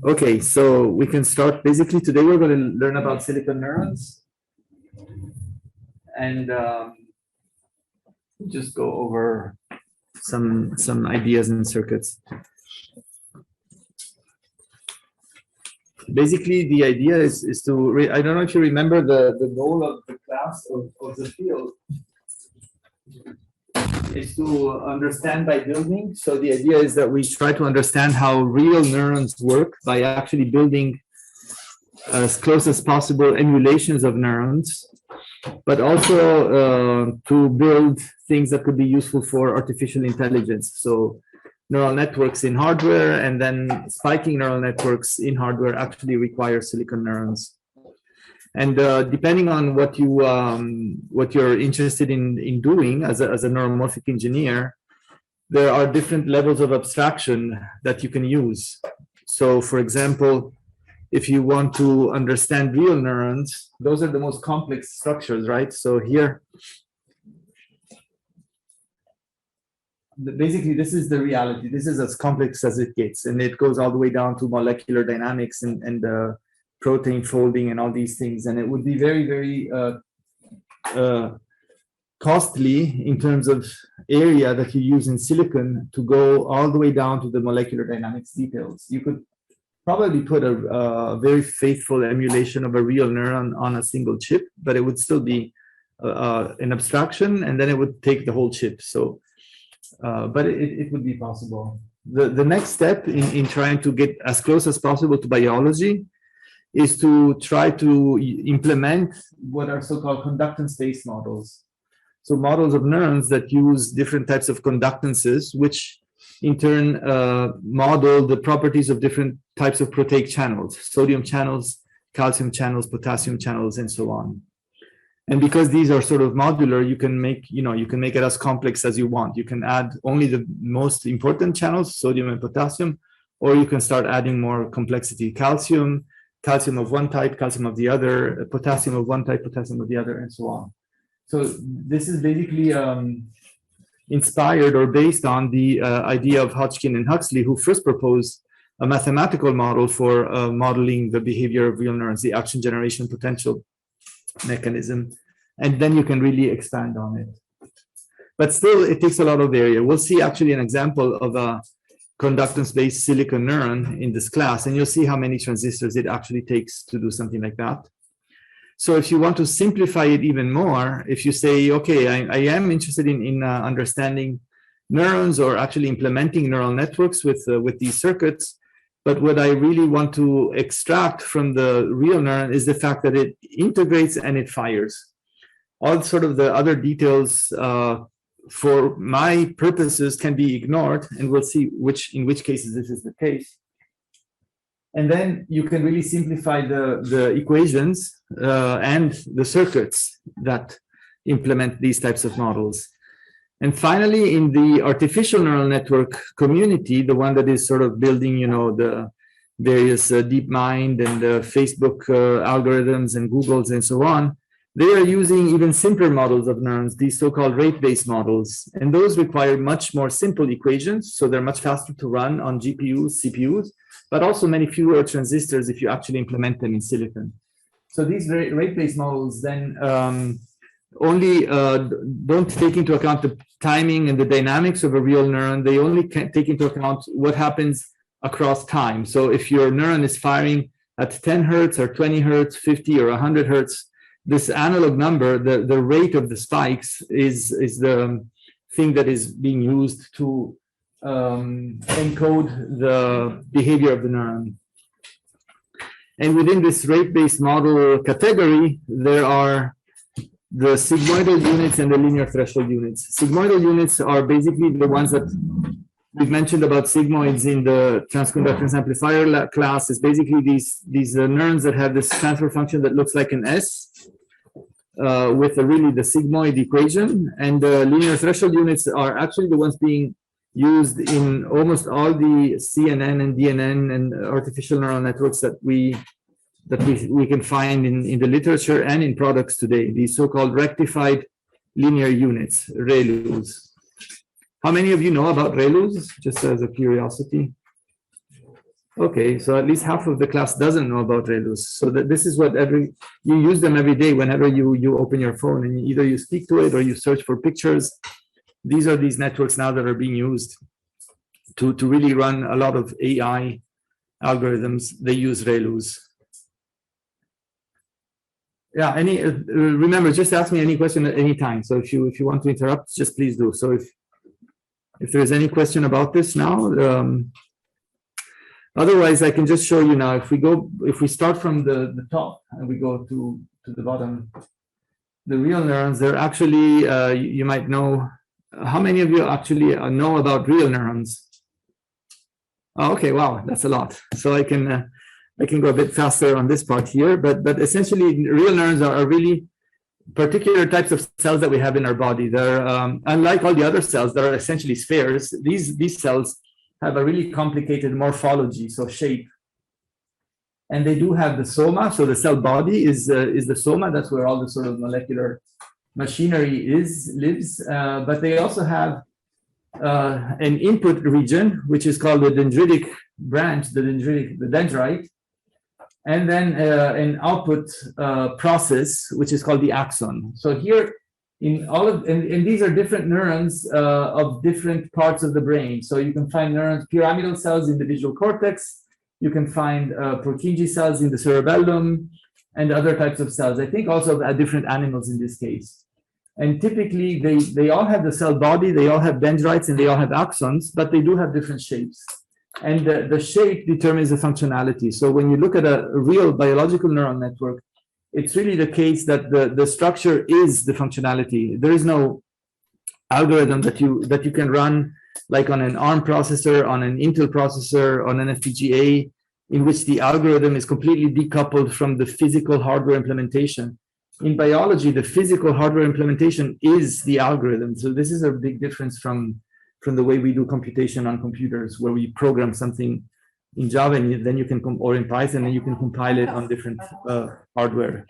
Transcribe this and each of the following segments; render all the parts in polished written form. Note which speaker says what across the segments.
Speaker 1: Okay, so we can start. Basically, today we're going to learn about silicon neurons and just go over some ideas and circuits. Basically, the idea is to, I don't know if you remember the goal of the class of the field is to understand by building. So the idea is that we try to understand how real neurons work by actually building as close as possible emulations of neurons, but also to build things that could be useful for artificial intelligence. So neural networks in hardware, and then spiking neural networks in hardware actually require silicon neurons. And depending on what you're interested in doing as a neuromorphic engineer, there are different levels of abstraction that you can use. So, for example, if you want to understand real neurons, those are the most complex structures, right? So here, basically, this is the reality. This is as complex as it gets, and it goes all the way down to molecular dynamics and protein folding and all these things. And it would be very, very costly in terms of area that you use in silicon to go all the way down to the molecular dynamics details. You could probably put a very faithful emulation of a real neuron on a single chip, but it would still be an abstraction, and then it would take the whole chip. So, but it would be possible. The next step in trying to get as close as possible to biology is to try to implement what are so-called conductance-based models. So models of neurons that use different types of conductances, which in turn model the properties of different types of proteic channels, sodium channels, calcium channels, potassium channels, and so on. And because these are sort of modular, you can make it as complex as you want. You can add only the most important channels, sodium and potassium, or you can start adding more complexity, calcium of one type, calcium of the other, potassium of one type, potassium of the other, and so on. So this is basically inspired or based on the idea of Hodgkin and Huxley, who first proposed a mathematical model for modeling the behavior of real neurons, the action generation potential mechanism, and then you can really expand on it. But still, it takes a lot of area. We'll see actually an example of a conductance-based silicon neuron in this class, and you'll see how many transistors it actually takes to do something like that. So if you want to simplify it even more, if you say, okay, I am interested in understanding neurons or actually implementing neural networks with these circuits, but what I really want to extract from the real neuron is the fact that it integrates and it fires. All sort of the other details for my purposes can be ignored, and we'll see in which cases this is the case. And then you can really simplify the equations and the circuits that implement these types of models. And finally, in the artificial neural network community, the one that is sort of building, the various DeepMind and Facebook algorithms and Googles and so on, they are using even simpler models of neurons, these so-called rate-based models. And those require much more simple equations, so they're much faster to run on GPUs, CPUs, but also many fewer transistors if you actually implement them in silicon. So these rate-based models then only don't take into account the timing and the dynamics of a real neuron. They only take into account what happens across time. So if your neuron is firing at 10 hertz or 20 hertz, 50 or 100 hertz, this analog number, the rate of the spikes is the thing that is being used to encode the behavior of the neuron. And within this rate-based model category, there are the sigmoidal units and the linear threshold units. Sigmoidal units are basically the ones that we've mentioned about sigmoids in the transconductance amplifier class. Is basically these neurons that have this transfer function that looks like an S with really the sigmoid equation. And the linear threshold units are actually the ones being used in almost all the CNN and DNN and artificial neural networks that we can find in the literature and in products today, these so-called rectified linear units, ReLUs. How many of you know about ReLUs, just as a curiosity? Okay, so at least half of the class doesn't know about ReLUs. So that this is what you use them every day whenever you open your phone, and either you speak to it or you search for pictures. These are these networks now that are being used to really run a lot of AI algorithms. They use ReLUs. Yeah, remember, just ask me any question at any time. So if you want to interrupt, just please do. So if there's any question about this now, otherwise I can just show you now. If we start from the top and we go to the bottom, the real neurons, they're actually, you might know, how many of you actually know about real neurons? Oh, okay, wow, that's a lot. So I can go a bit faster on this part here, but essentially real neurons are really particular types of cells that we have in our body. They're unlike all the other cells that are essentially spheres. These cells have a really complicated morphology, so shape, and they do have the soma. So the cell body is the soma. That's where all the sort of molecular machinery lives. But they also have an input region, which is called the dendritic branch, the dendrite, and then an output process, which is called the axon. So here, and these are different neurons of different parts of the brain. So you can find neurons, pyramidal cells in the visual cortex. You can find Purkinje cells in the cerebellum, and other types of cells. I think also different animals in this case. And typically, they all have the cell body, they all have dendrites, and they all have axons, but they do have different shapes. And the shape determines the functionality. So when you look at a real biological neural network, it's really the case that the structure is the functionality. There is no algorithm that you can run like on an ARM processor, on an Intel processor, on an FPGA, in which the algorithm is completely decoupled from the physical hardware implementation. In biology, the physical hardware implementation is the algorithm. So this is a big difference from the way we do computation on computers, where we program something in Java and then you can or in Python, and you can compile it on different hardware.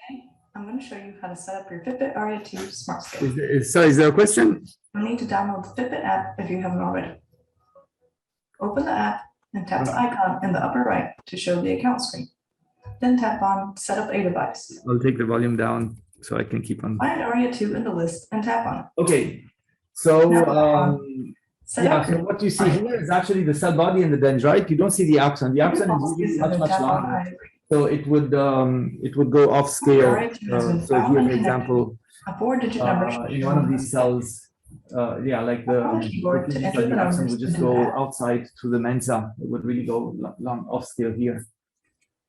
Speaker 2: I'm going to show you how to set up your Fitbit Aria 2 Smart Scale.
Speaker 1: Is there a question?
Speaker 2: You'll need to download the Fitbit app if you haven't already. Open the app and tap the icon in the upper right to show the account screen. Then tap on Set up a device.
Speaker 1: I'll take the volume down so I can keep on.
Speaker 2: Find Aria 2 in the list and tap on it.
Speaker 1: Okay, so so what you see here is actually the cell body and the dendrite. You don't see the axon. The axon is much longer. So it would go off scale. So here, for example,
Speaker 2: a 4-digit number
Speaker 1: in one of these cells, like the axon would just go outside to the mensa. It would really go long off scale here.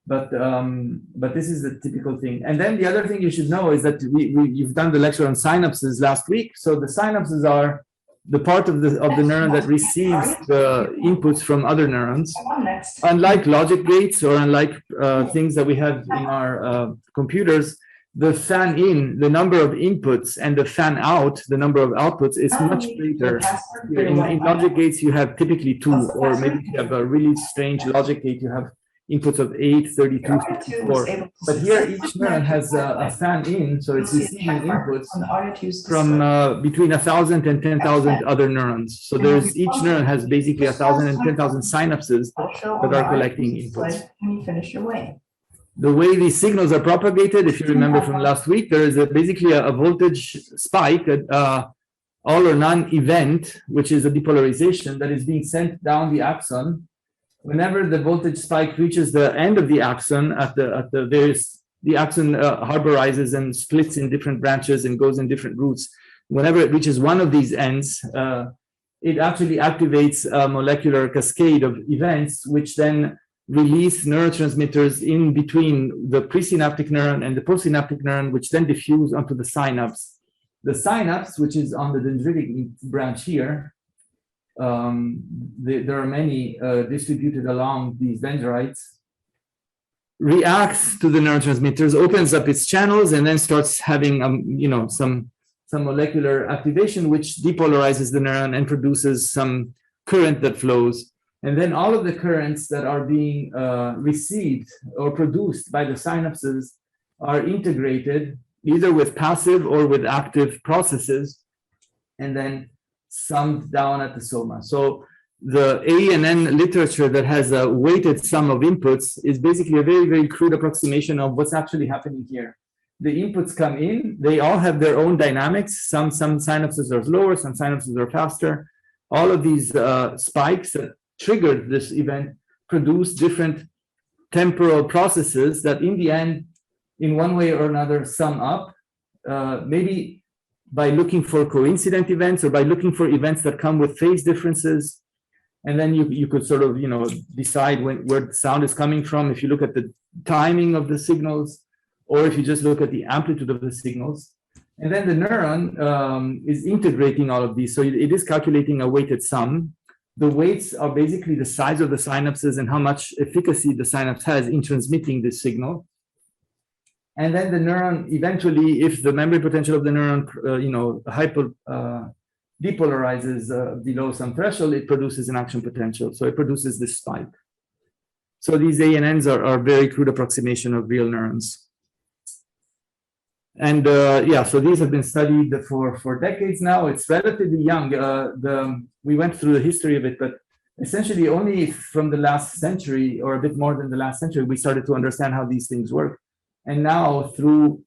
Speaker 1: But this is the typical thing. And then the other thing you should know is that you've done the lecture on synapses last week. So the synapses are the part of the neuron that receives the inputs from other neurons. Unlike logic gates or unlike things that we have in our computers, the fan in, the number of inputs, and the fan out, the number of outputs, is much greater. In logic gates, you have typically 2, or maybe you have a really strange logic gate, you have inputs of 8, 32, 64. But here, each neuron has a fan in, so it's receiving inputs from between 1,000 and 10,000 other neurons. So each neuron has basically 1,000 and 10,000 synapses that are collecting inputs. The way these signals are propagated, if you remember from last week, there is basically a voltage spike, all or none event, which is a depolarization that is being sent down the axon. Whenever the voltage spike reaches the end of the axon, the axon harborizes and splits in different branches and goes in different routes. Whenever it reaches one of these ends, it actually activates a molecular cascade of events, which then release neurotransmitters in between the presynaptic neuron and the postsynaptic neuron, which then diffuse onto the synapse. The synapse, which is on the dendritic branch here, there are many distributed along these dendrites, reacts to the neurotransmitters, opens up its channels, and then starts having some molecular activation, which depolarizes the neuron and produces some current that flows. And then all of the currents that are being received or produced by the synapses are integrated either with passive or with active processes, and then summed down at the soma. So the ANN literature that has a weighted sum of inputs is basically a very, very crude approximation of what's actually happening here. The inputs come in, they all have their own dynamics. Some synapses are slower, some synapses are faster. All of these spikes that triggered this event produce different temporal processes that in the end, in one way or another, sum up, maybe by looking for coincident events or by looking for events that come with phase differences. And then you could sort of, decide where the sound is coming from if you look at the timing of the signals, or if you just look at the amplitude of the signals. And then the neuron is integrating all of these. So it is calculating a weighted sum. The weights are basically the size of the synapses and how much efficacy the synapse has in transmitting this signal. And then the neuron, eventually, if the memory potential of the neuron, depolarizes below some threshold, it produces an action potential. So it produces this spike. So these ANNs are very crude approximation of real neurons. And so these have been studied for decades now. It's relatively young. We went through the history of it, but essentially only from the last century or a bit more than the last century, we started to understand how these things work. And now through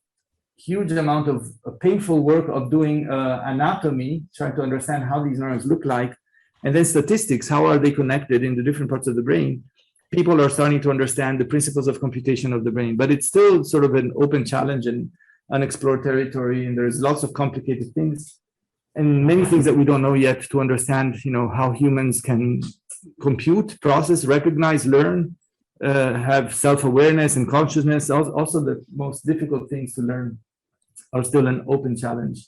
Speaker 1: huge amount of painful work of doing anatomy, trying to understand how these neurons look like, and then statistics, how are they connected in the different parts of the brain, people are starting to understand the principles of computation of the brain. But it's still sort of an open challenge and unexplored territory, and there's lots of complicated things and many things that we don't know yet to understand, how humans can compute, process, recognize, learn, have self-awareness and consciousness. Also the most difficult things to learn are still an open challenge.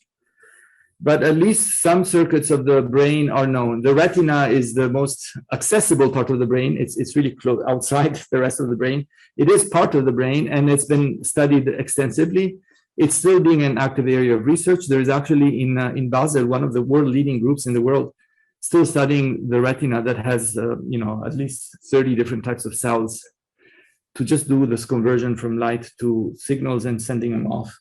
Speaker 1: But at least some circuits of the brain are known. The retina is the most accessible part of the brain. It's really close outside the rest of the brain. It is part of the brain, and it's been studied extensively. It's still being an active area of research. There is actually in Basel, one of the world leading groups in the world, still studying the retina that has at least 30 different types of cells to just do this conversion from light to signals and sending them off.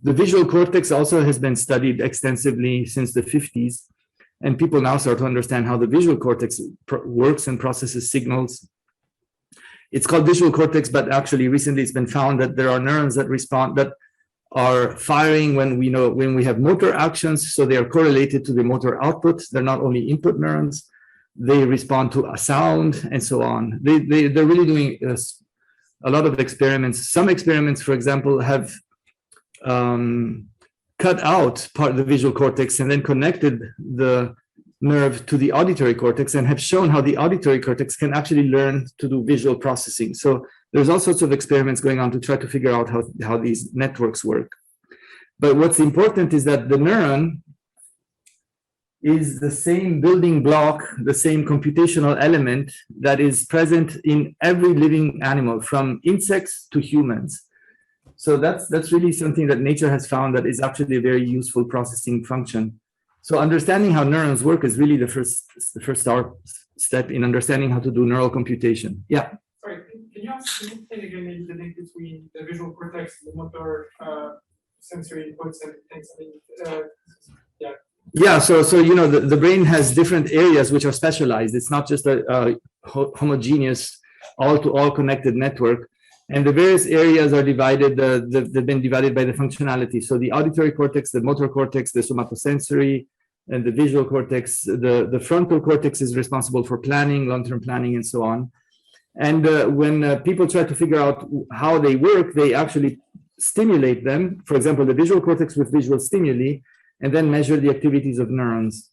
Speaker 1: The visual cortex also has been studied extensively since the 50s, and people now start to understand how the visual cortex works and processes signals. It's called visual cortex, but actually recently it's been found that there are neurons that respond, that are firing when we have motor actions, so they are correlated to the motor output. They're not only input neurons, they respond to a sound and so on. They're really doing a lot of experiments. Some experiments, for example, have cut out part of the visual cortex and then connected the nerve to the auditory cortex and have shown how the auditory cortex can actually learn to do visual processing. So there's all sorts of experiments going on to try to figure out how these networks work. But what's important is that the neuron is the same building block, the same computational element that is present in every living animal, from insects to humans. So that's really something that nature has found that is actually a very useful processing function. So understanding how neurons work is really the first step in understanding how to do neural computation. Yeah.
Speaker 3: Sorry, can you explain again maybe the link between the visual cortex and the motor sensory inputs and things?
Speaker 1: Yeah, so the brain has different areas which are specialized. It's not just a homogeneous, all-to-all connected network. And the various areas are divided, they've been divided by the functionality. So the auditory cortex, the motor cortex, the somatosensory, and the visual cortex. The frontal cortex is responsible for planning, long-term planning, and so on. And when people try to figure out how they work, they actually stimulate them, for example, the visual cortex with visual stimuli, and then measure the activities of neurons.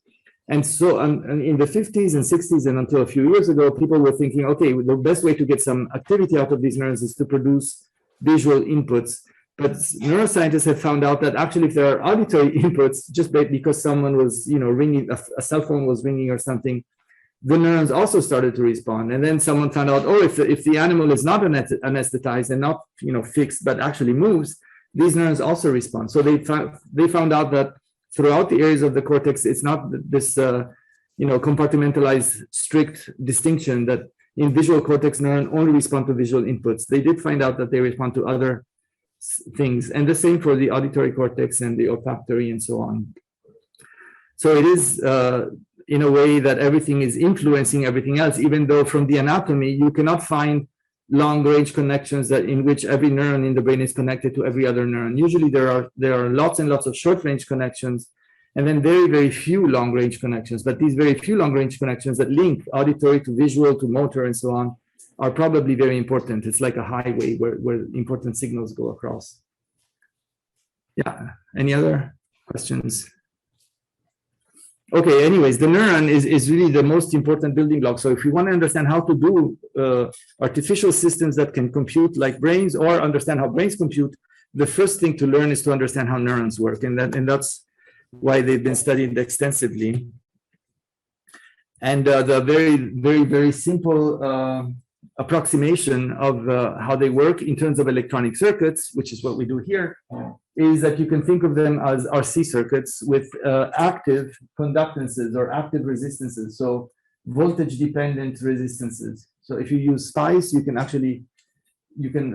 Speaker 1: And so in the 50s and 60s and until a few years ago, people were thinking, okay, the best way to get some activity out of these neurons is to produce visual inputs. But neuroscientists have found out that actually if there are auditory inputs, just because someone was ringing, a cell phone was ringing or something, the neurons also started to respond. And then someone found out, if the animal is not anesthetized and not fixed, but actually moves, these neurons also respond. So they found out that throughout the areas of the cortex, it's not this compartmentalized strict distinction that in visual cortex neuron only respond to visual inputs. They did find out that they respond to other things, and the same for the auditory cortex and the olfactory and so on. So it is in a way that everything is influencing everything else, even though from the anatomy, you cannot find long range connections that in which every neuron in the brain is connected to every other neuron. Usually there are lots and lots of short range connections, and then very, very few long range connections. But these very few long range connections that link auditory to visual to motor and so on are probably very important. It's like a highway where important signals go across. Yeah, any other questions? Okay, anyways, the neuron is really the most important building block. So if you want to understand how to do artificial systems that can compute like brains, or understand how brains compute, the first thing to learn is to understand how neurons work. And that's why they've been studied extensively. And the very, very, very simple approximation of how they work in terms of electronic circuits, which is what we do here, is that you can think of them as RC circuits with active conductances or active resistances, so voltage-dependent resistances. So if you use SPICE, you can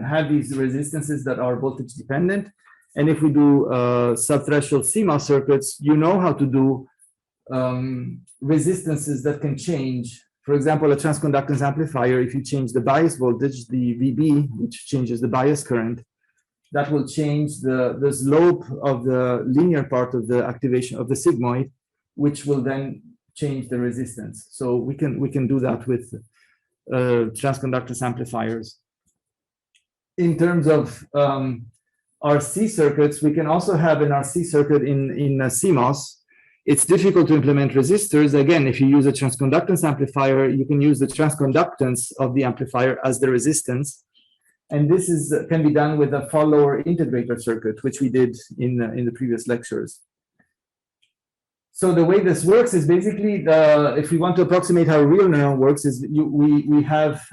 Speaker 1: have these resistances that are voltage-dependent. And if we do subthreshold CMOS circuits, you know how to do resistances that can change. For example, a transconductance amplifier, if you change the bias voltage, the VB, which changes the bias current, that will change the slope of the linear part of the activation of the sigmoid, which will then change the resistance. So we can do that with transconductance amplifiers. In terms of RC circuits, we can also have an RC circuit in CMOS. It's difficult to implement resistors. Again, if you use a transconductance amplifier, you can use the transconductance of the amplifier as the resistance. And this can be done with a follower integrator circuit, which we did in the previous lectures. So the way this works is basically, if we want to approximate how a real neuron works, is we have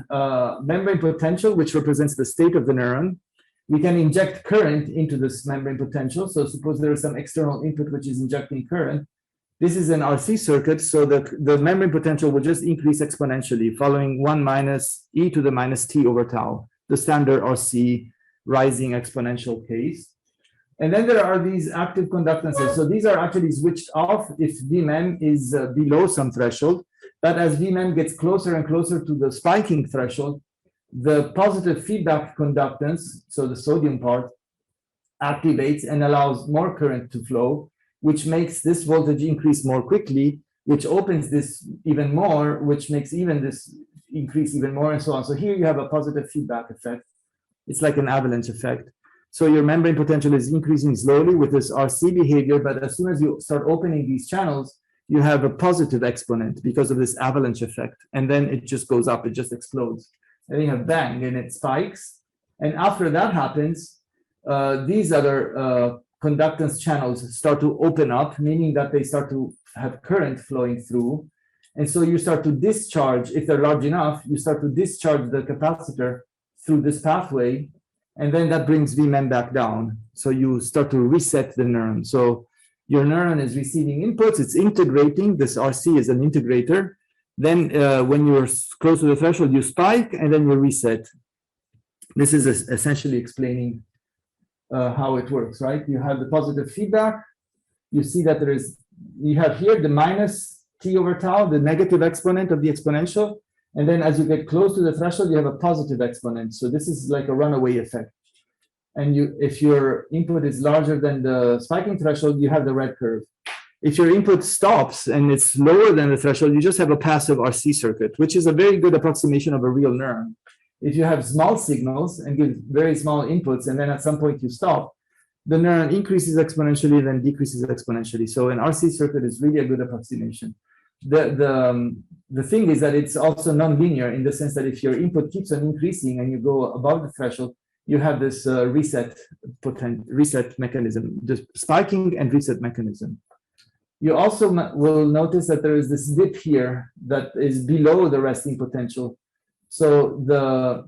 Speaker 1: membrane potential, which represents the state of the neuron. We can inject current into this membrane potential. So suppose there is some external input which is injecting current. This is an RC circuit, so that the membrane potential will just increase exponentially, following 1 minus e to the minus t over tau, the standard RC rising exponential case. And then there are these active conductances. So these are actually switched off if Vmem is below some threshold. But as Vmem gets closer and closer to the spiking threshold, the positive feedback conductance, so the sodium part, activates and allows more current to flow, which makes this voltage increase more quickly, which opens this even more, which makes even this increase even more, and so on. So here you have a positive feedback effect. It's like an avalanche effect. So your membrane potential is increasing slowly with this RC behavior, but as soon as you start opening these channels, you have a positive exponent because of this avalanche effect. And then it just goes up, it just explodes. And then you have bang, and it spikes. And after that happens, these other conductance channels start to open up, meaning that they start to have current flowing through. And so you start to discharge, if they're large enough, you start to discharge the capacitor through this pathway, and then that brings Vmem back down. So you start to reset the neuron. So your neuron is receiving inputs, it's integrating, this RC is an integrator. Then when you're close to the threshold, you spike, and then you reset. This is essentially explaining how it works, right? You have the positive feedback. You see that you have here the minus t over tau, the negative exponent of the exponential. And then as you get close to the threshold, you have a positive exponent. So this is like a runaway effect. And if your input is larger than the spiking threshold, you have the red curve. If your input stops and it's lower than the threshold, you just have a passive RC circuit, which is a very good approximation of a real neuron. If you have small signals and give very small inputs, and then at some point you stop, the neuron increases exponentially, then decreases exponentially. So an RC circuit is really a good approximation. The thing is that it's also nonlinear in the sense that if your input keeps on increasing and you go above the threshold, you have this reset mechanism, the spiking and reset mechanism. You also will notice that there is this dip here that is below the resting potential. So the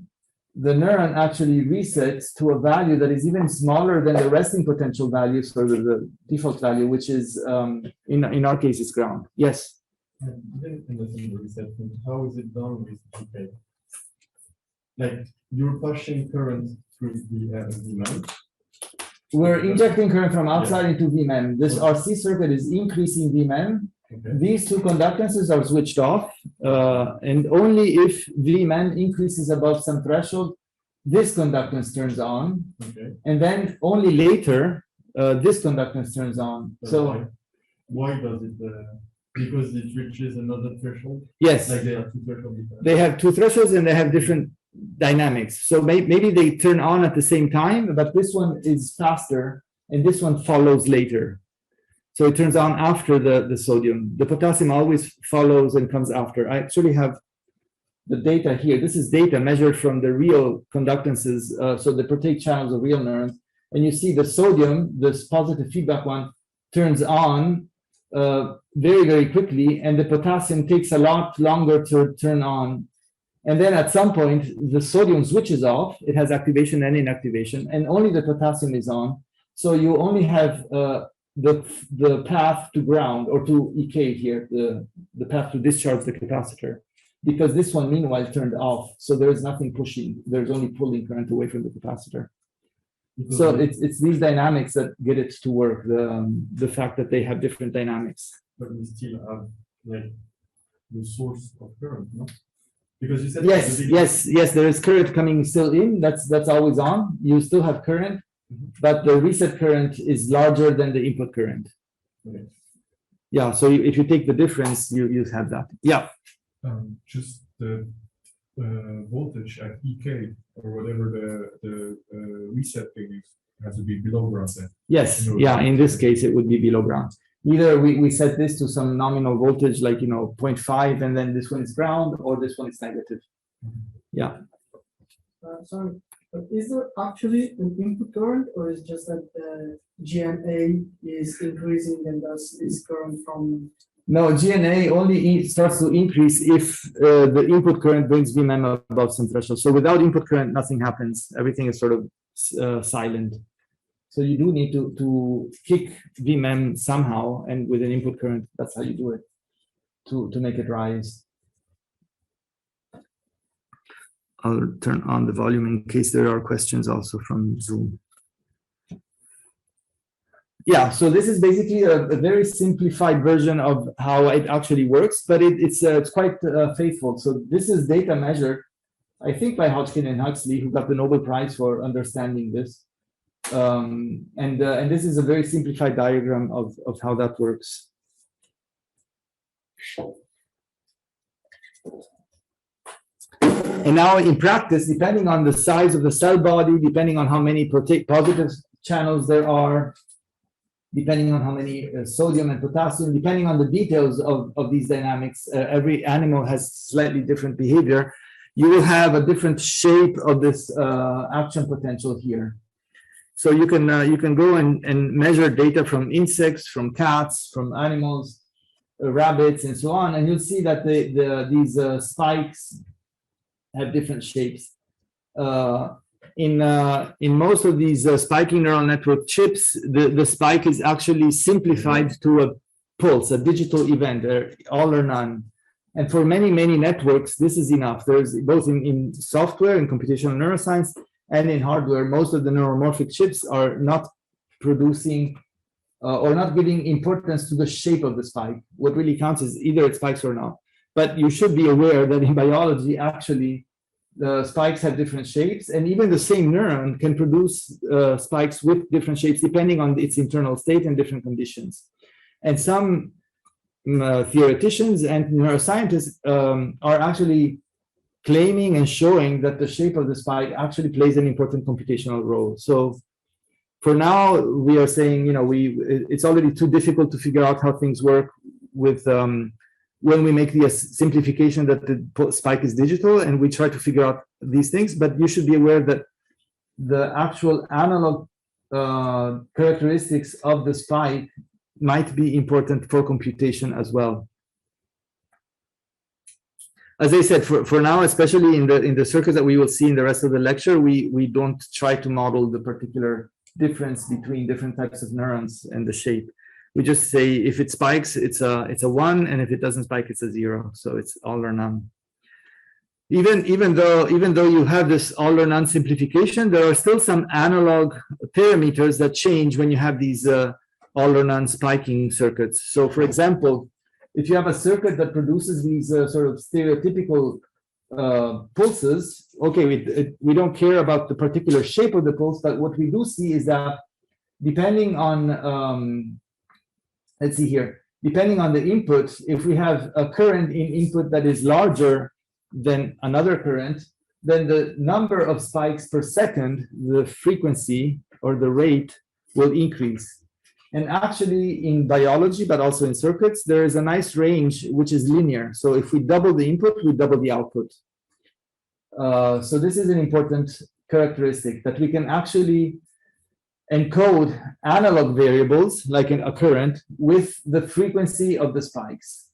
Speaker 1: neuron actually resets to a value that is even smaller than the resting potential value, so the default value, which is in our case is ground. Yes.
Speaker 4: How is it done with GPA? Like you're pushing current through the Vmem.
Speaker 1: We're injecting current from outside into Vmem. This RC circuit is increasing Vmem,
Speaker 4: Okay.
Speaker 1: These two conductances are switched off, and only if Vman increases above some threshold, this conductance turns on,
Speaker 4: Okay.
Speaker 1: and then only later this conductance turns on.
Speaker 4: But
Speaker 1: So
Speaker 4: why does it? Because it reaches another threshold.
Speaker 1: yes,
Speaker 4: Like they have two thresholds.
Speaker 1: they have two thresholds and they have different dynamics. So maybe they turn on at the same time, but this one is faster and this one follows later. So it turns on after the sodium. The potassium always follows and comes after. I actually have the data here. This is data measured from the real conductances, so the protein channels of real neurons. And you see the sodium, this positive feedback one, turns on very, very quickly, and the potassium takes a lot longer to turn on. And then at some point, the sodium switches off. It has activation and inactivation, and only the potassium is on. So you only have the path to ground or to EK here, the path to discharge the capacitor, because this one meanwhile turned off. So there is nothing pushing. There's only pulling current away from the capacitor.
Speaker 4: Because
Speaker 1: So it's these dynamics that get it to work. The fact that they have different dynamics.
Speaker 4: but we still have like the source of current, no? Because you said
Speaker 1: Yes. There is current coming still in. That's always on. You still have current, but the reset current is larger than the input current.
Speaker 4: Okay.
Speaker 1: Yeah. So if you take the difference, you have that. Yeah.
Speaker 4: Just the voltage at EK or whatever the reset thing is has to be below ground then.
Speaker 1: Yes. Yeah. In this case, it would be below ground. Either we set this to some nominal voltage, like 0.5, and then this one is ground, or this one is negative. Yeah.
Speaker 5: Sorry, but is there actually an input current, or is just that the GNA is increasing and thus is current from?
Speaker 1: No, GNA only starts to increase if the input current brings Vmem above some threshold. So without input current, nothing happens. Everything is sort of silent. So you do need to kick Vmem somehow, and with an input current, that's how you do it to make it rise. I'll turn on the volume in case there are questions also from Zoom. Yeah, so this is basically a very simplified version of how it actually works, but it's quite faithful. So this is data measured, I think, by Hodgkin and Huxley, who got the Nobel Prize for understanding this. And this is a very simplified diagram of how that works. And now in practice, depending on the size of the cell body, depending on how many positive channels there are, depending on how many sodium and potassium, depending on the details of these dynamics, every animal has slightly different behavior. You will have a different shape of this action potential here. So you can go and measure data from insects, from cats, from animals, rabbits, and so on, and you'll see that these spikes have different shapes. In most of these spiking neural network chips, the spike is actually simplified to a pulse, a digital event, all or none. And for many, many networks, this is enough. There's both in software, in computational neuroscience, and in hardware, most of the neuromorphic chips are not producing or not giving importance to the shape of the spike. What really counts is either it spikes or not. But you should be aware that in biology, actually, the spikes have different shapes, and even the same neuron can produce spikes with different shapes depending on its internal state and different conditions. And some theoreticians and neuroscientists are actually claiming and showing that the shape of the spike actually plays an important computational role. So for now, we are saying, it's already too difficult to figure out how things work with when we make the simplification that the spike is digital, and we try to figure out these things. But you should be aware that the actual analog characteristics of the spike might be important for computation as well. As I said, for now, especially in the circuits that we will see in the rest of the lecture, we don't try to model the particular difference between different types of neurons and the shape. We just say if it spikes, it's a 1, and if it doesn't spike, it's a 0. So it's all or none. Even though you have this all or none simplification, there are still some analog parameters that change when you have these all or none spiking circuits. So for example, if you have a circuit that produces these sort of stereotypical pulses, okay, we don't care about the particular shape of the pulse, but what we do see is that depending on, let's see here, depending on the input, if we have a current in input that is larger than another current, then the number of spikes per second, the frequency or the rate will increase. And actually in biology, but also in circuits, there is a nice range which is linear. So if we double the input, we double the output. So this is an important characteristic, that we can actually encode analog variables like a current with the frequency of the spikes.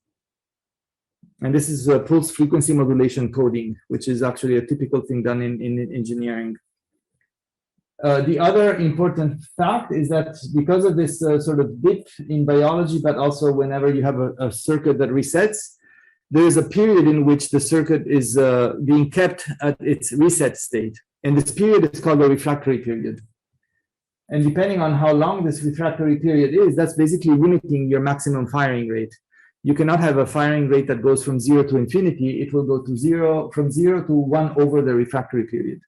Speaker 1: And this is pulse frequency modulation coding, which is actually a typical thing done in engineering. The other important fact is that because of this sort of dip in biology, but also whenever you have a circuit that resets, there is a period in which the circuit is being kept at its reset state. And this period is called the refractory period. And depending on how long this refractory period is, that's basically limiting your maximum firing rate. You cannot have a firing rate that goes from 0 to infinity. It will go to 0, from 0 to 1 over the refractory period.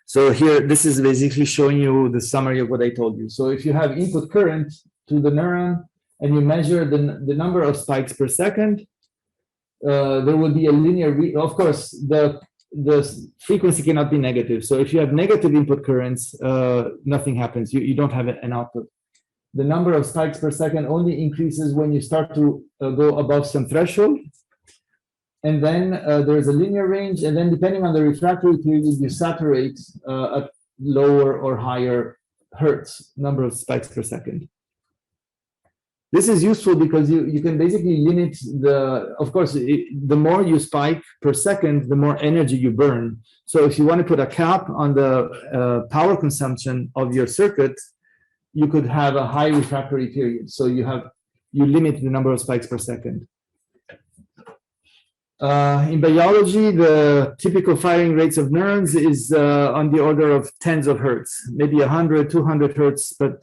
Speaker 1: So here, this is basically showing you the summary of what I told you. So if you have input current to the neuron and you measure the number of spikes per second, there will be a linear, of course, the frequency cannot be negative. So if you have negative input currents, nothing happens. You don't have an output. The number of spikes per second only increases when you start to go above some threshold. And then there's a linear range. And then depending on the refractory period, you saturate at lower or higher hertz, number of spikes per second. This is useful because you can basically limit of course, the more you spike per second, the more energy you burn. So if you want to put a cap on the power consumption of your circuit, you could have a high refractory period. So you limit the number of spikes per second. In biology, the typical firing rates of neurons is on the order of tens of hertz, maybe 100, 200 hertz, but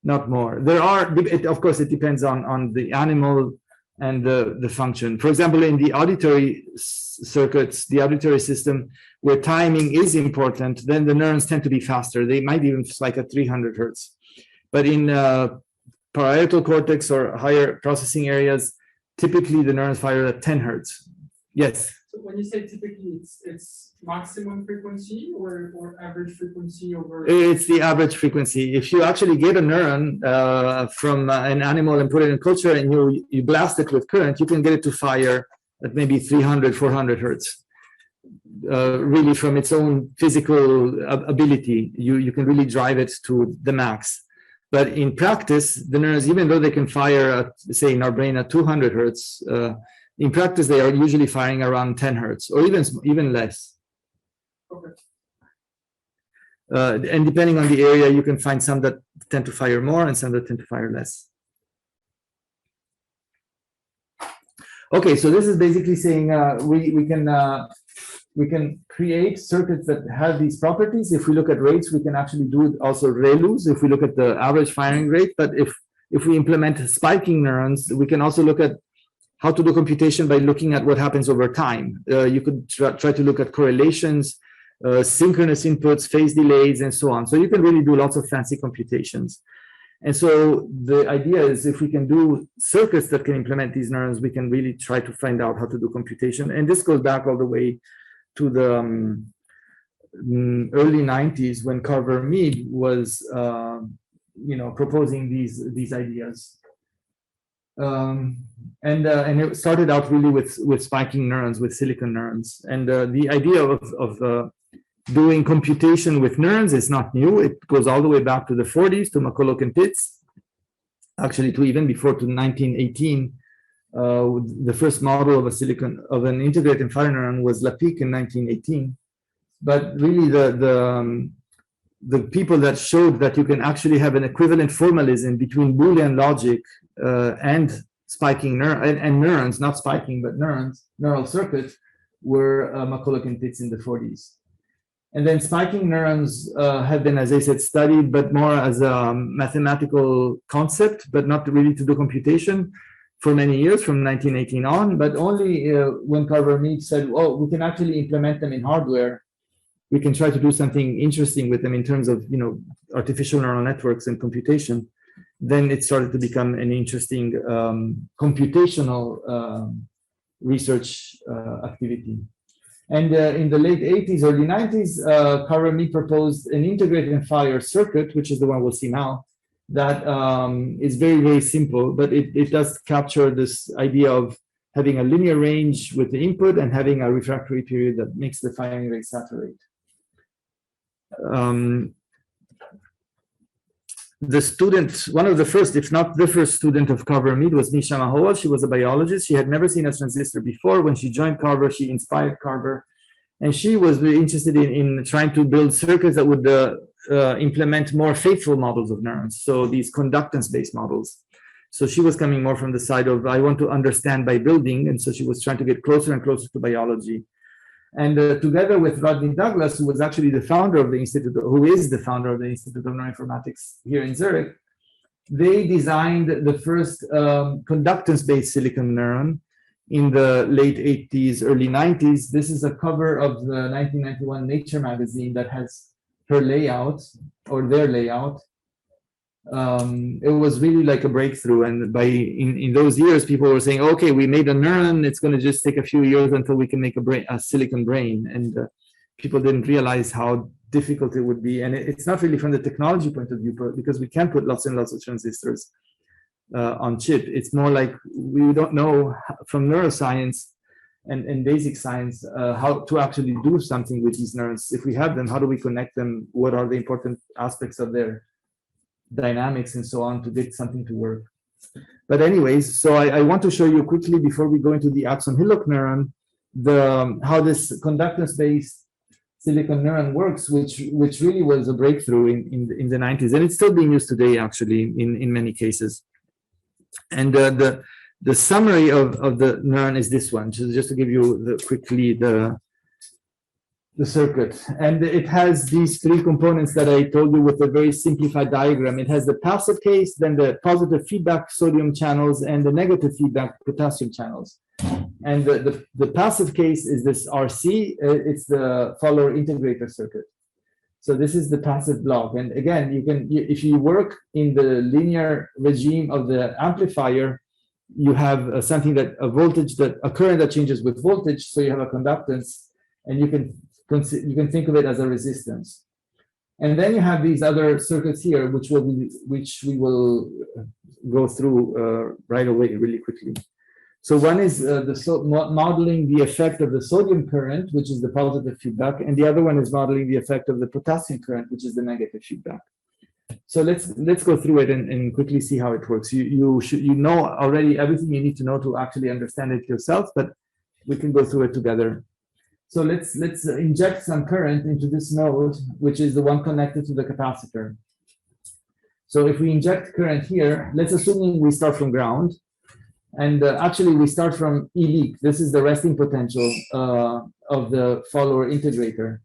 Speaker 1: not more. Of course, it depends on the animal and the function. For example, in the auditory circuits, the auditory system, where timing is important, then the neurons tend to be faster. They might even spike at 300 hertz. But in parietal cortex or higher processing areas, typically the neurons fire at 10 hertz. Yes?
Speaker 3: So when you say typically, it's maximum frequency or average frequency over?
Speaker 1: It's the average frequency. If you actually get a neuron from an animal and put it in culture and you blast it with current, you can get it to fire at maybe 300, 400 hertz. Really from its own physical ability, you can really drive it to the max. But in practice, the neurons, even though they can fire at, say, in our brain at 200 hertz, in practice, they are usually firing around 10 hertz or even less.
Speaker 3: Okay.
Speaker 1: And depending on the area, you can find some that tend to fire more and some that tend to fire less. Okay, so this is basically saying we can create circuits that have these properties. If we look at rates, we can actually do it also ReLUs if we look at the average firing rate. But if we implement spiking neurons, we can also look at how to do computation by looking at what happens over time. You could try to look at correlations, synchronous inputs, phase delays, and so on. So you can really do lots of fancy computations. And so the idea is if we can do circuits that can implement these neurons, we can really try to find out how to do computation. And this goes back all the way to the early 90s when Carver-Mead was proposing these ideas. And it started out really with spiking neurons, with silicon neurons. And the idea of doing computation with neurons is not new. It goes all the way back to the 40s, to McCulloch and Pitts, actually to even before to 1918. The first model of an integrated fire neuron was Lapik in 1918. But really the people that showed that you can actually have an equivalent formalism between Boolean logic and spiking and neurons, not spiking, but neurons, neural circuits, were McCulloch and Pitts in the 40s. And then spiking neurons have been, as I said, studied, but more as a mathematical concept, but not really to do computation for many years, from 1918 on, but only when Carver-Mead said, oh, we can actually implement them in hardware. We can try to do something interesting with them in terms of, artificial neural networks and computation. Then it started to become an interesting computational research activity. And in the late 80s, early 90s, Carver-Mead proposed an integrated and fire circuit, which is the one we'll see now, that is very, very simple, but it does capture this idea of having a linear range with the input and having a refractory period that makes the firing rate saturate. The student, one of the first, if not the first student of Carver-Mead was Misha Mahowal. She was a biologist. She had never seen a transistor before. When she joined Carver, she inspired Carver. And she was very interested in trying to build circuits that would implement more faithful models of neurons. So these conductance-based models. So she was coming more from the side of, I want to understand by building. And so she was trying to get closer and closer to biology. And together with Rodney Douglas, who was actually the founder of the Institute, who is the founder of the Institute of Neuroinformatics here in Zurich, they designed the first conductance-based silicon neuron in the late 80s, early 90s. This is a cover of the 1991 Nature magazine that has her layout, or their layout. It was really like a breakthrough, and in those years, people were saying, "Okay, we made a neuron. It's going to just take a few years until we can make a silicon brain." And people didn't realize how difficult it would be. And it's not really from the technology point of view, because we can put lots and lots of transistors on chip. It's more like we don't know from neuroscience and basic science how to actually do something with these neurons. If we have them, how do we connect them? What are the important aspects of their dynamics and so on to get something to work? But anyways, so I want to show you quickly before we go into the axon hillock neuron, how this conductance-based silicon neuron works, which really was a breakthrough in the 90s, and it's still being used today actually in many cases. And the summary of the neuron is this one, just to give you quickly the circuit. And it has these three components that I told you with a very simplified diagram. It has the passive case, then the positive feedback sodium channels, and the negative feedback potassium channels. And the passive case is this RC, it's the follower integrator circuit. So this is the passive block. And again, if you work in the linear regime of the amplifier, you have a current that changes with voltage, so you have a conductance, and you can think of it as a resistance. And then you have these other circuits here, which we will go through right away, really quickly. So one is modeling the effect of the sodium current, which is the positive feedback, and the other one is modeling the effect of the potassium current, which is the negative feedback. So let's go through it and quickly see how it works. You know already everything you need to know to actually understand it yourself, but we can go through it together. So let's inject some current into this node, which is the one connected to the capacitor. So if we inject current here, let's assume we start from ground. And actually, we start from E leak. This is the resting potential of the follower integrator.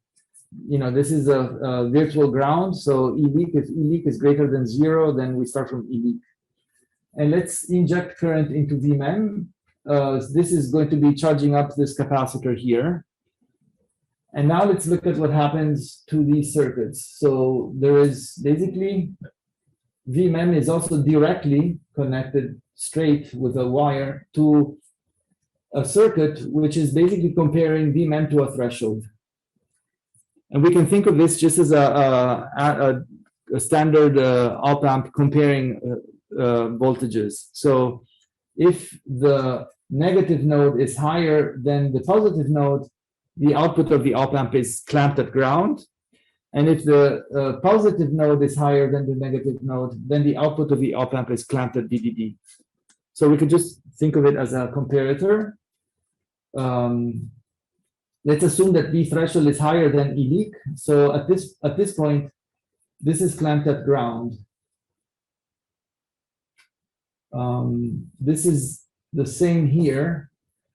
Speaker 1: This is a virtual ground. So E leak, if E leak is greater than 0, then we start from E leak. And let's inject current into Vmem. This is going to be charging up this capacitor here. And now let's look at what happens to these circuits. So there is basically, Vmem is also directly connected straight with a wire to a circuit, which is basically comparing Vmem to a threshold. And we can think of this just as a standard op-amp comparing voltages. So if the negative node is higher than the positive node, the output of the op-amp is clamped at ground. And if the positive node is higher than the negative node, then the output of the op-amp is clamped at VDD. So we could just think of it as a comparator. Let's assume that V threshold is higher than E leak. So at this point, this is clamped at ground. This is the same here.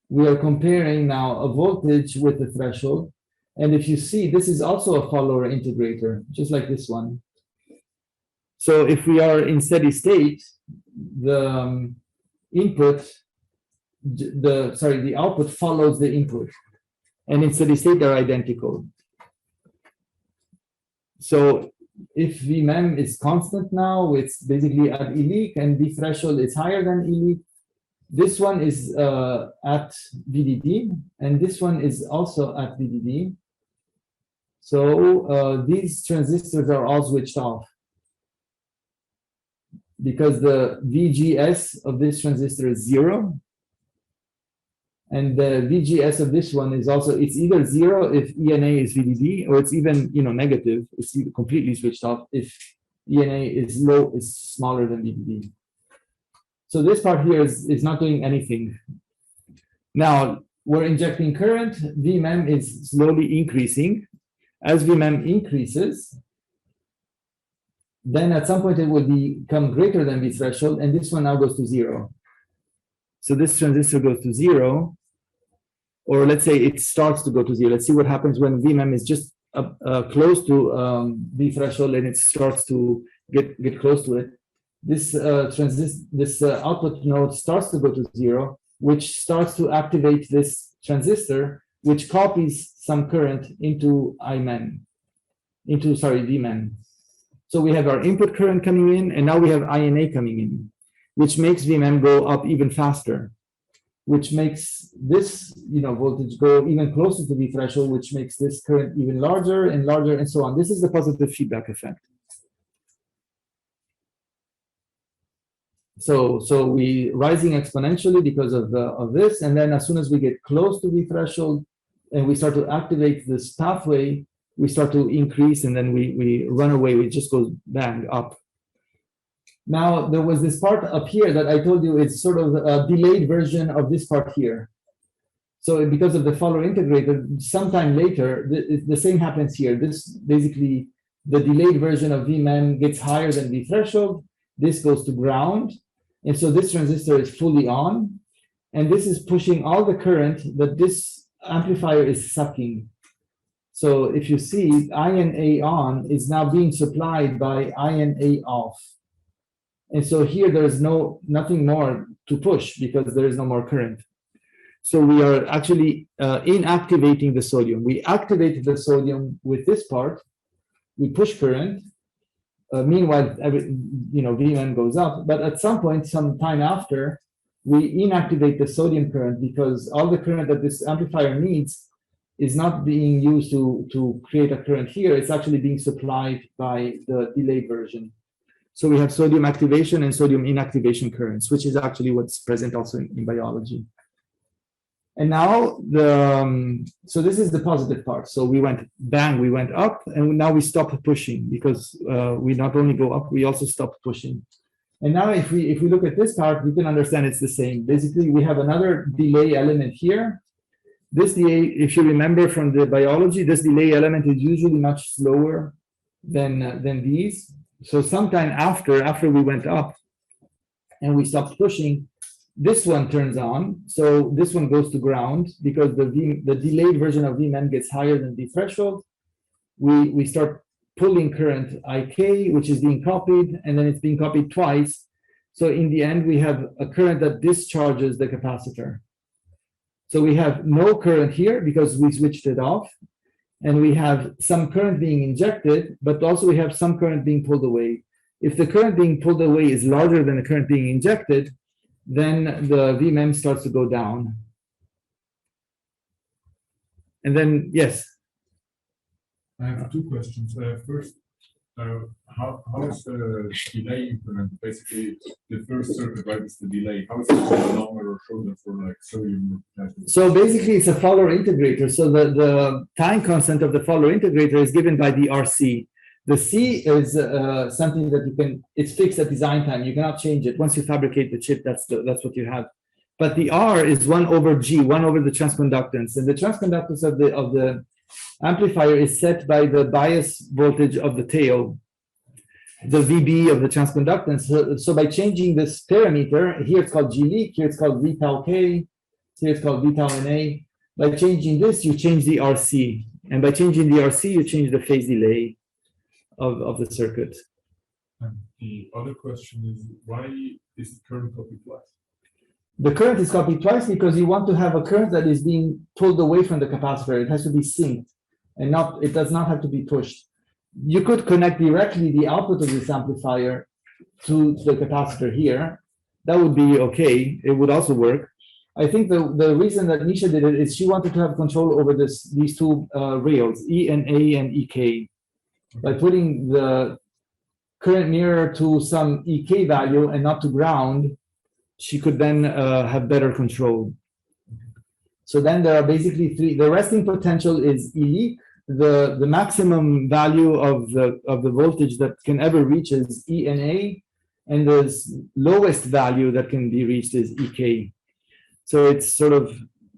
Speaker 1: We are comparing now a voltage with the threshold. And if you see, this is also a follower integrator, just like this one. So if we are in steady state, the input, the output follows the input. And in steady state, they're identical. So if Vmem is constant now, it's basically at ELEAK, and V threshold is higher than ELEAK. This one is at VDD, and this one is also at VDD. So these transistors are all switched off because the VGS of this transistor is 0. And the VGS of this one is also, it's either 0 if ENA is VDD, or it's even, negative. It's completely switched off if ENA is smaller than VDD. So this part here is not doing anything. Now, we're injecting current. Vmem is slowly increasing. As Vmem increases, then at some point it will become greater than V threshold, and this one now goes to 0. So this transistor goes to 0, or let's say it starts to go to 0. Let's see what happens when Vmem is just close to V threshold and it starts to get close to it. This output node starts to go to 0, which starts to activate this transistor, which copies some current into Vmem. So we have our input current coming in, and now we have INA coming in, which makes Vmem go up even faster, which makes this voltage go even closer to V threshold, which makes this current even larger and larger, and so on. This is the positive feedback effect. So we rising exponentially because of this, and then as soon as we get close to V threshold and we start to activate this pathway, we start to increase, and then we run away. We just go bang up. Now there was this part up here that I told you is sort of a delayed version of this part here. So because of the follower integrator, sometime later the same happens here. This basically the delayed version of Vmem gets higher than V threshold. This goes to ground. And so this transistor is fully on, and this is pushing all the current that this amplifier is sucking. So if you see, INA on is now being supplied by INA off. And so here there's nothing more to push because there is no more current. So we are actually inactivating the sodium. We activate the sodium with this part. We push current. Meanwhile, Vmem goes up, but at some point, some time after, we inactivate the sodium current because all the current that this amplifier needs is not being used to create a current here. It's actually being supplied by the delayed version. So we have sodium activation and sodium inactivation currents, which is actually what's present also in biology. And now so this is the positive part. So we went bang, we went up, and now we stop pushing because we not only go up, we also stop pushing. And now if we look at this part, we can understand it's the same. Basically, we have another delay element here. This delay, if you remember from the biology, this delay element is usually much slower than these. So sometime after we went up and we stopped pushing, this one turns on. So this one goes to ground because the delayed version of Vmem gets higher than the threshold. We start pulling current IK, which is being copied, and then it's being copied twice. So in the end, we have a current that discharges the capacitor. So we have no current here because we switched it off. And we have some current being injected, but also we have some current being pulled away. If the current being pulled away is larger than the current being injected, then the Vmem starts to go down. And then, yes?
Speaker 4: I have two questions. First, how is the delay implemented? Basically, the first circuit, right, is the delay. How is it longer or shorter for like sodium?
Speaker 1: So basically, it's a follower integrator. So the time constant of the follower integrator is given by the RC. The C is something that it's fixed at design time. You cannot change it. Once you fabricate the chip, that's what you have. But the R is 1 over G, 1 over the transconductance. And the transconductance of the amplifier is set by the bias voltage of the tail, the VB of the transconductance. So by changing this parameter, here it's called G leak, here it's called V tau K, here it's called V tau NA. By changing this, you change the RC. And by changing the RC, you change the phase delay of the circuit.
Speaker 4: And the other question is, why is the current copied twice?
Speaker 1: The current is copied twice because you want to have a current that is being pulled away from the capacitor. It has to be synced and it does not have to be pushed. You could connect directly the output of this amplifier to the capacitor here. That would be okay. It would also work. I think the reason that Nisha did it is she wanted to have control over these two rails, ENA and EK. By putting the current nearer to some EK value and not to ground, she could then have better control. So then there are basically three. The resting potential is E leak. The maximum value of the voltage that can ever reach is ENA, and the lowest value that can be reached is EK. So it's sort of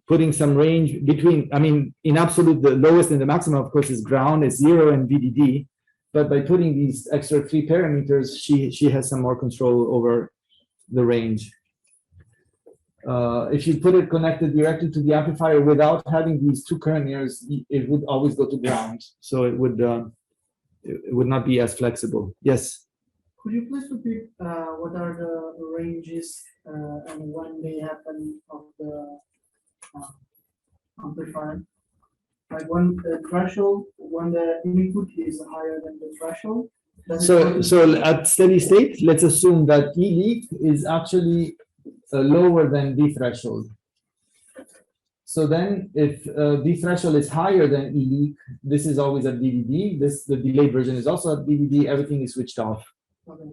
Speaker 1: putting some range between, I mean, in absolute, the lowest and the maximum, of course, is ground, is 0 and VDD. But by putting these extra 3 parameters, she has some more control over the range. If you put it connected directly to the amplifier without having these 2 current mirrors, it would always go to ground. So it would not be as flexible. Yes.
Speaker 5: Could you please repeat what are the ranges and when they happen of the amplifier? Like when the threshold, when the input is higher than the threshold.
Speaker 1: So at steady state, let's assume that E leak is actually lower than D threshold. So then if D threshold is higher than E leak, this is always at DDD. The delayed version is also at DDD. Everything is switched off.
Speaker 5: Okay.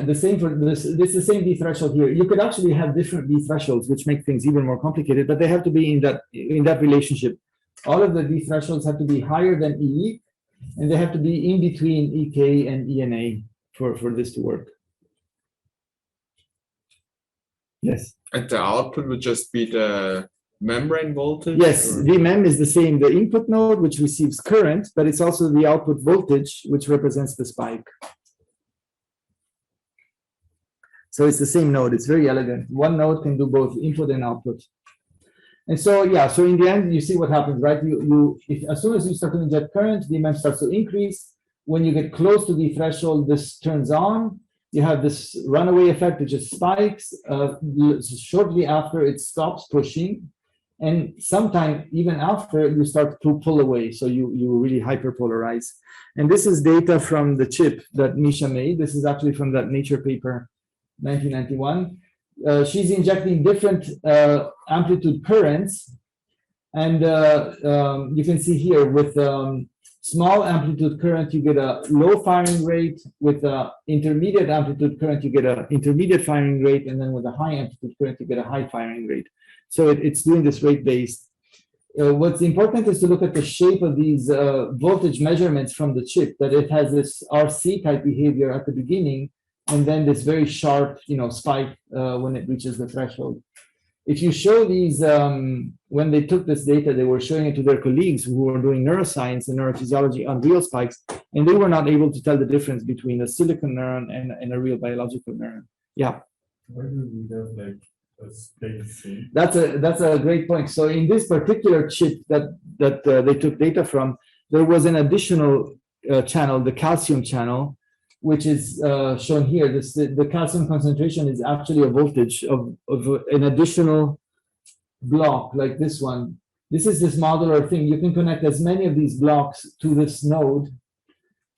Speaker 1: The same for this is the same D threshold here. You could actually have different D thresholds, which make things even more complicated, but they have to be in that relationship. All of the D thresholds have to be higher than E leak, and they have to be in between EK and ENA for this to work. Yes.
Speaker 6: And the output would just be the membrane voltage?
Speaker 1: Yes,
Speaker 6: or?
Speaker 1: Vmem is the same, the input node, which receives current, but it's also the output voltage, which represents the spike. So it's the same node. It's very elegant. One node can do both input and output. And so, yeah, so in the end, you see what happens, right? As soon as you start to inject current, Vmem starts to increase. When you get close to the threshold, this turns on. You have this runaway effect, which just spikes. Shortly after, it stops pushing. And sometime even after, you start to pull away. So you really hyperpolarize. And this is data from the chip that Nisha made. This is actually from that Nature paper, 1991. She's injecting different amplitude currents. And you can see here with small amplitude current, you get a low firing rate. With intermediate amplitude current, you get an intermediate firing rate. And then with a high amplitude current, you get a high firing rate. So it's doing this rate-based. What's important is to look at the shape of these voltage measurements from the chip, that it has this RC type behavior at the beginning, and then this very sharp, spike when it reaches the threshold. If you show these, when they took this data, they were showing it to their colleagues who were doing neuroscience and neurophysiology on real spikes, and they were not able to tell the difference between a silicon neuron and a real biological neuron. Yeah.
Speaker 4: Why do we have like a space?
Speaker 1: That's a great point. So in this particular chip that they took data from, there was an additional channel, the calcium channel, which is shown here. The calcium concentration is actually a voltage of an additional block like this one. This is this modular thing. You can connect as many of these blocks to this node.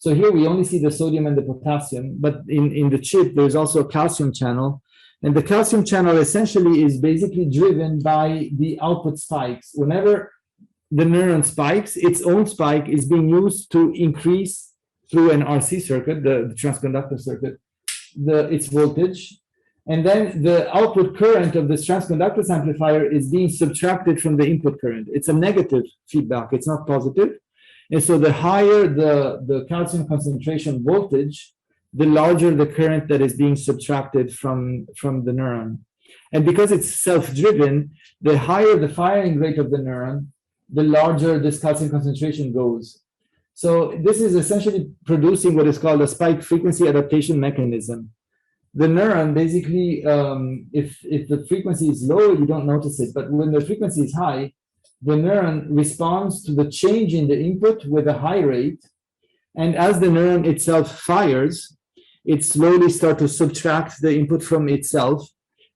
Speaker 1: So here we only see the sodium and the potassium, but in the chip, there's also a calcium channel. And the calcium channel essentially is basically driven by the output spikes. Whenever the neuron spikes, its own spike is being used to increase through an RC circuit, the transconductor circuit, its voltage. And then the output current of this transconductance amplifier is being subtracted from the input current. It's a negative feedback, it's not positive. And so the higher the calcium concentration voltage, the larger the current that is being subtracted from the neuron. And because it's self-driven, the higher the firing rate of the neuron, the larger this calcium concentration goes. So this is essentially producing what is called a spike frequency adaptation mechanism. The neuron basically, if the frequency is low, you don't notice it. But when the frequency is high, the neuron responds to the change in the input with a high rate. And as the neuron itself fires, it slowly starts to subtract the input from itself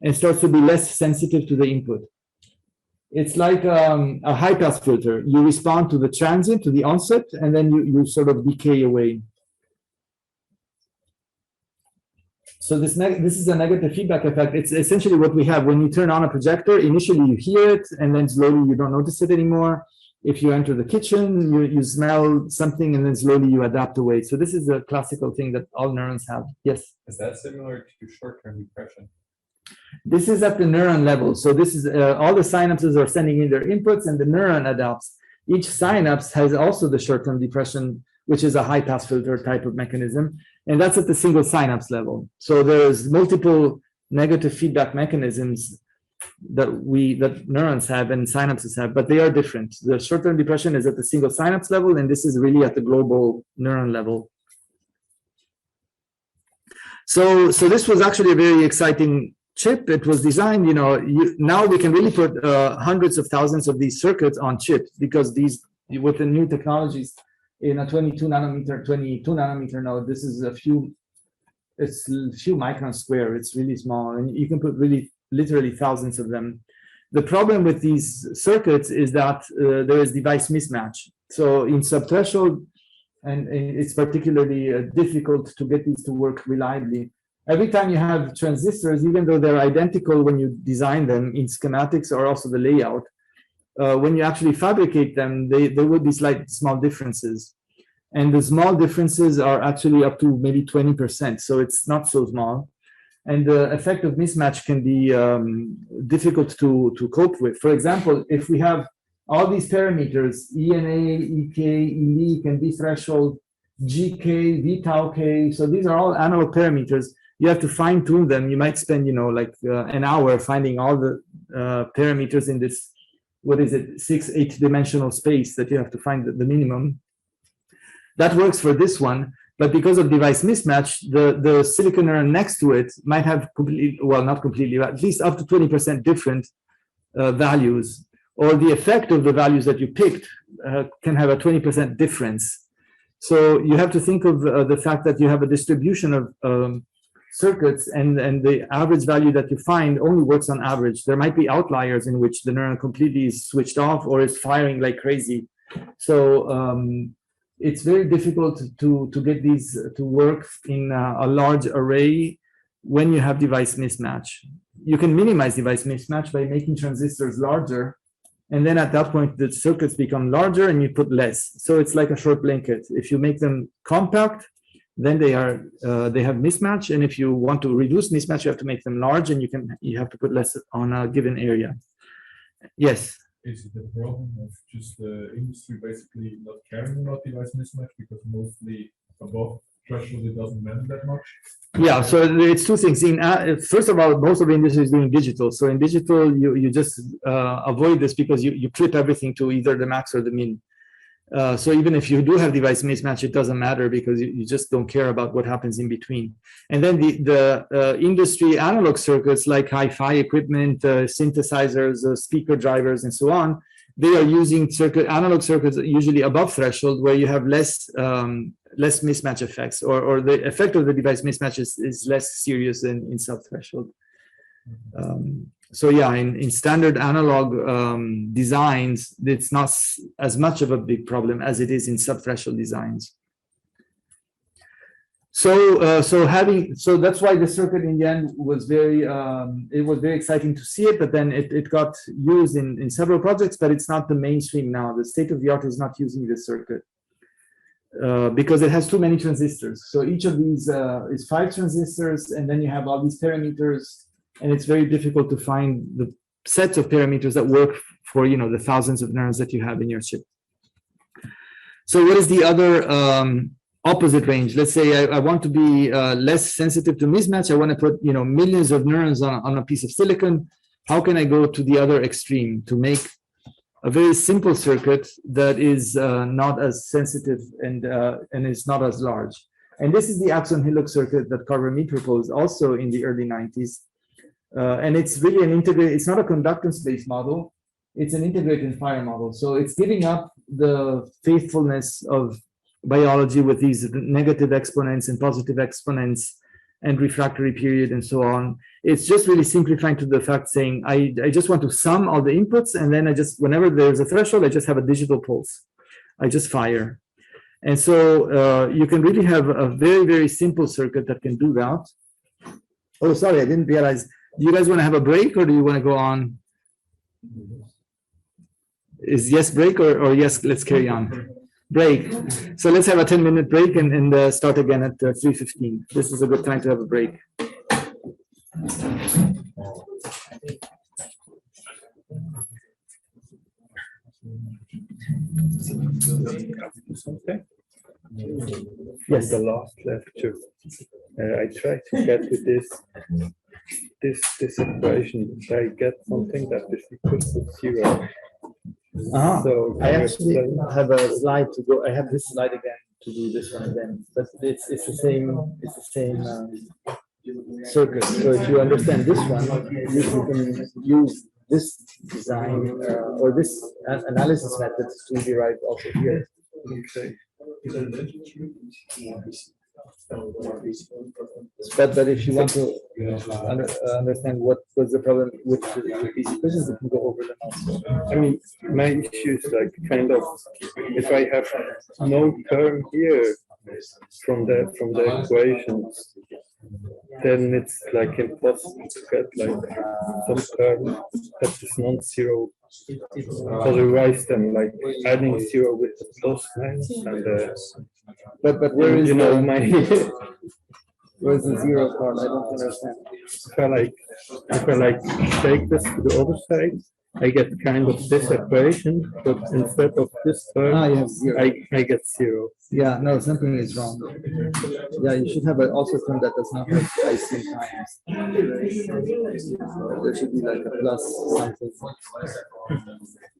Speaker 1: and starts to be less sensitive to the input. It's like a high-pass filter. You respond to the transient, to the onset, and then you sort of decay away. So this is a negative feedback effect. It's essentially what we have when you turn on a projector. Initially, you hear it, and then slowly you don't notice it anymore. If you enter the kitchen, you smell something, and then slowly you adapt away. So this is a classical thing that all neurons have. Yes?
Speaker 6: Is that similar to short-term depression?
Speaker 1: This is at the neuron level. So this is all the synapses are sending in their inputs, and the neuron adapts. Each synapse has also the short-term depression, which is a high-pass filter type of mechanism, and that's at the single synapse level. So there's multiple negative feedback mechanisms that neurons have and synapses have, but they are different. The short-term depression is at the single synapse level, and this is really at the global neuron level. So this was actually a very exciting chip. It was designed, now we can really put hundreds of thousands of these circuits on chips, because with the new technologies in a 22 nanometer node, this is it's a few microns square. It's really small, and you can put literally thousands of them. The problem with these circuits is that there is device mismatch. So in subthreshold, and it's particularly difficult to get these to work reliably. Every time you have transistors, even though they're identical when you design them in schematics or also the layout, when you actually fabricate them, there will be slight small differences. And the small differences are actually up to maybe 20%, so it's not so small. And the effect of mismatch can be difficult to cope with. For example, if we have all these parameters, ENA, EK, ELEAK, and V threshold, GK, V tau K, so these are all analog parameters. You have to fine tune them. You might spend, an hour finding all the parameters in this, 6-8 dimensional space that you have to find the minimum. That works for this one, but because of device mismatch, the silicon neuron next to it might have not completely, but at least up to 20% different values, or the effect of the values that you picked can have a 20% difference. So you have to think of the fact that you have a distribution of circuits, and the average value that you find only works on average. There might be outliers in which the neuron completely is switched off or is firing like crazy. So it's very difficult to get these to work in a large array when you have device mismatch. You can minimize device mismatch by making transistors larger, and then at that point the circuits become larger and you put less. So it's like a short blanket. If you make them compact, then they have mismatch, and if you want to reduce mismatch, you have to make them large, and you have to put less on a given area. Yes.
Speaker 4: Is it the problem of just the industry basically not caring about device mismatch, because mostly above threshold it doesn't matter that much?
Speaker 1: Yeah, so it's two things. First of all, most of the industry is doing digital. So in digital, you just avoid this because you clip everything to either the max or the min. So even if you do have device mismatch, it doesn't matter because you just don't care about what happens in between. And then the industry analog circuits like hi-fi equipment, synthesizers, speaker drivers, and so on, they are using analog circuits usually above threshold, where you have less mismatch effects, or the effect of the device mismatch is less serious than in sub-threshold. So yeah, in standard analog designs, it's not as much of a big problem as it is in sub-threshold designs. So that's why the circuit in the end was it was very exciting to see it, but then it got used in several projects, but it's not the mainstream now. The state of the art is not using this circuit because it has too many transistors. So each of these is 5 transistors, and then you have all these parameters, and it's very difficult to find the sets of parameters that work for the thousands of neurons that you have in your chip. So what is the other opposite range? Let's say I want to be less sensitive to mismatch. I want to put millions of neurons on a piece of silicon. How can I go to the other extreme to make a very simple circuit that is not as sensitive and is not as large? And this is the axon Hillock circuit that Carver Mead proposed also in the early 90s. And it's really an integrated, it's not a conductance-based model. It's an integrated fire model. So it's giving up the faithfulness of biology with these negative exponents and positive exponents and refractory period and so on. It's just really simplifying to the fact saying, I just want to sum all the inputs, and then I just, whenever there's a threshold, I just have a digital pulse. I just fire. And so you can really have a very, very simple circuit that can do that. Oh, sorry, I didn't realize. Do you guys want to have a break, or do you want to go on? Is yes break or yes, let's carry on? Break. So let's have a 10-minute break and start again at 3:15. This is a good time to have a break.
Speaker 7: Okay.
Speaker 1: Yes.
Speaker 7: The last lecture, I tried to get to this equation. I get something that is equal to 0. So
Speaker 1: I actually have a slide to go. I have this slide again to do this one again, but it's the same circuit. So if you understand this one, you can use this design or this analysis method to derive also here.
Speaker 7: okay.
Speaker 1: But if you want to understand what was the problem with these equations, you can go over them also.
Speaker 7: I mean, my issue is like kind of if I have no term here from the equations, then it's like impossible to get like some term that is non-zero. Otherwise, then like adding 0 with the plus minus and
Speaker 1: But where is
Speaker 7: my
Speaker 1: where's the 0 part? I don't understand.
Speaker 7: if I like take this to the other side, I get kind of this equation, but instead of this term,
Speaker 1: You have 0.
Speaker 7: I get 0.
Speaker 1: Yeah, no, something is wrong. Yeah, you should have also term that does not have IC times. There should be like a plus something.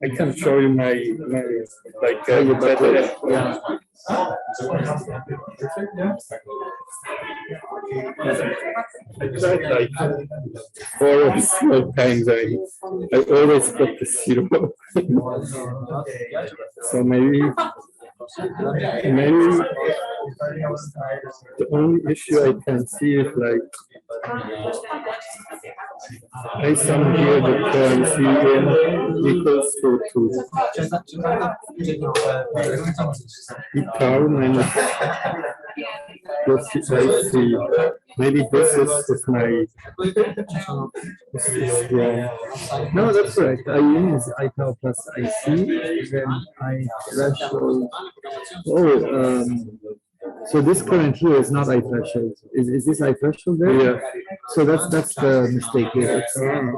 Speaker 7: I can show you my like better.
Speaker 1: Yeah.
Speaker 7: I tried like 4 or 5 times. I always got the 0. So maybe the only issue I can see is like I sum here the term Cn equals to tau minus plus IC. Maybe this is my wrong.
Speaker 1: No, that's correct. IN is I tau plus IC, then I threshold. So this current here is not I threshold. Is this I threshold there?
Speaker 7: Yeah.
Speaker 1: So that's the mistake here.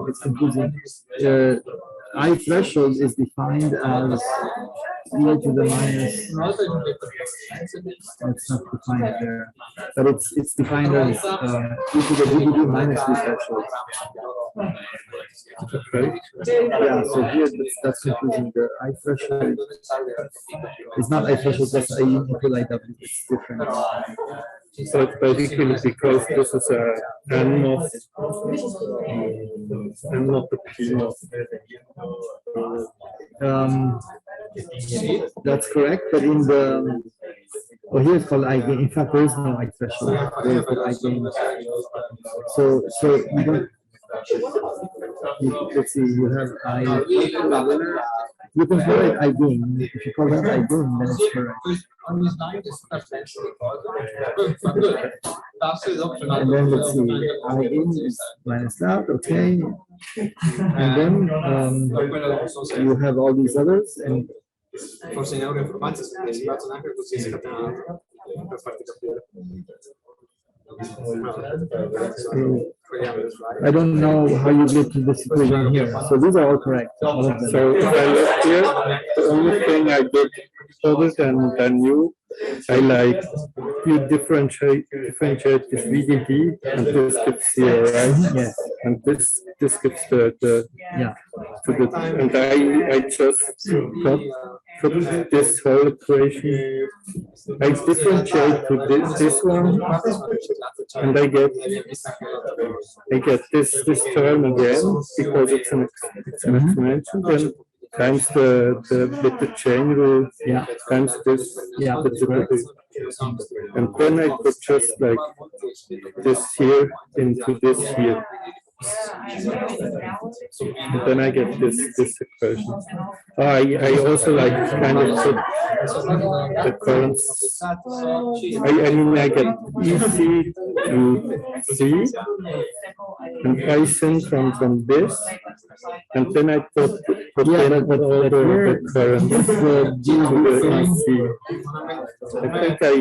Speaker 1: It's confusing. I threshold is defined as e to the minus. It's not defined there, but it's defined as e to the DBD minus V threshold.
Speaker 7: Okay.
Speaker 1: Yeah. So here that's confusing. The I threshold is not I threshold plus I equal IW. It's different.
Speaker 7: So it's basically because this is a N not the P.
Speaker 1: That's correct, but in the here it's called I gain. In fact, there is no I threshold. There is the I gain. So you don't. Let's see. You have I. You can call it I gain. If you call that I gain, then it's correct. And then let's see. I in is minus that. Okay. And then you have all these others and. I don't know how you get to this equation here. So these are all correct. All of them.
Speaker 7: So if I look here, the only thing I did other than you I like you differentiate this VDD and this gives 0, right?
Speaker 1: Yes.
Speaker 7: And this gives the
Speaker 1: Yeah.
Speaker 7: to the, and I just put this whole equation. I differentiate to this one, and I get this term again because it's an exponential. Then times the with the chain rule,
Speaker 1: Yeah.
Speaker 7: times this,
Speaker 1: Yeah.
Speaker 7: and then I put just like this here into this here. And then I get this equation. I also like kind of put the currents. I mean I get EC to C and I send from this, and then I put
Speaker 1: Yeah,
Speaker 7: in
Speaker 1: but
Speaker 7: all the currents to the EC. I think I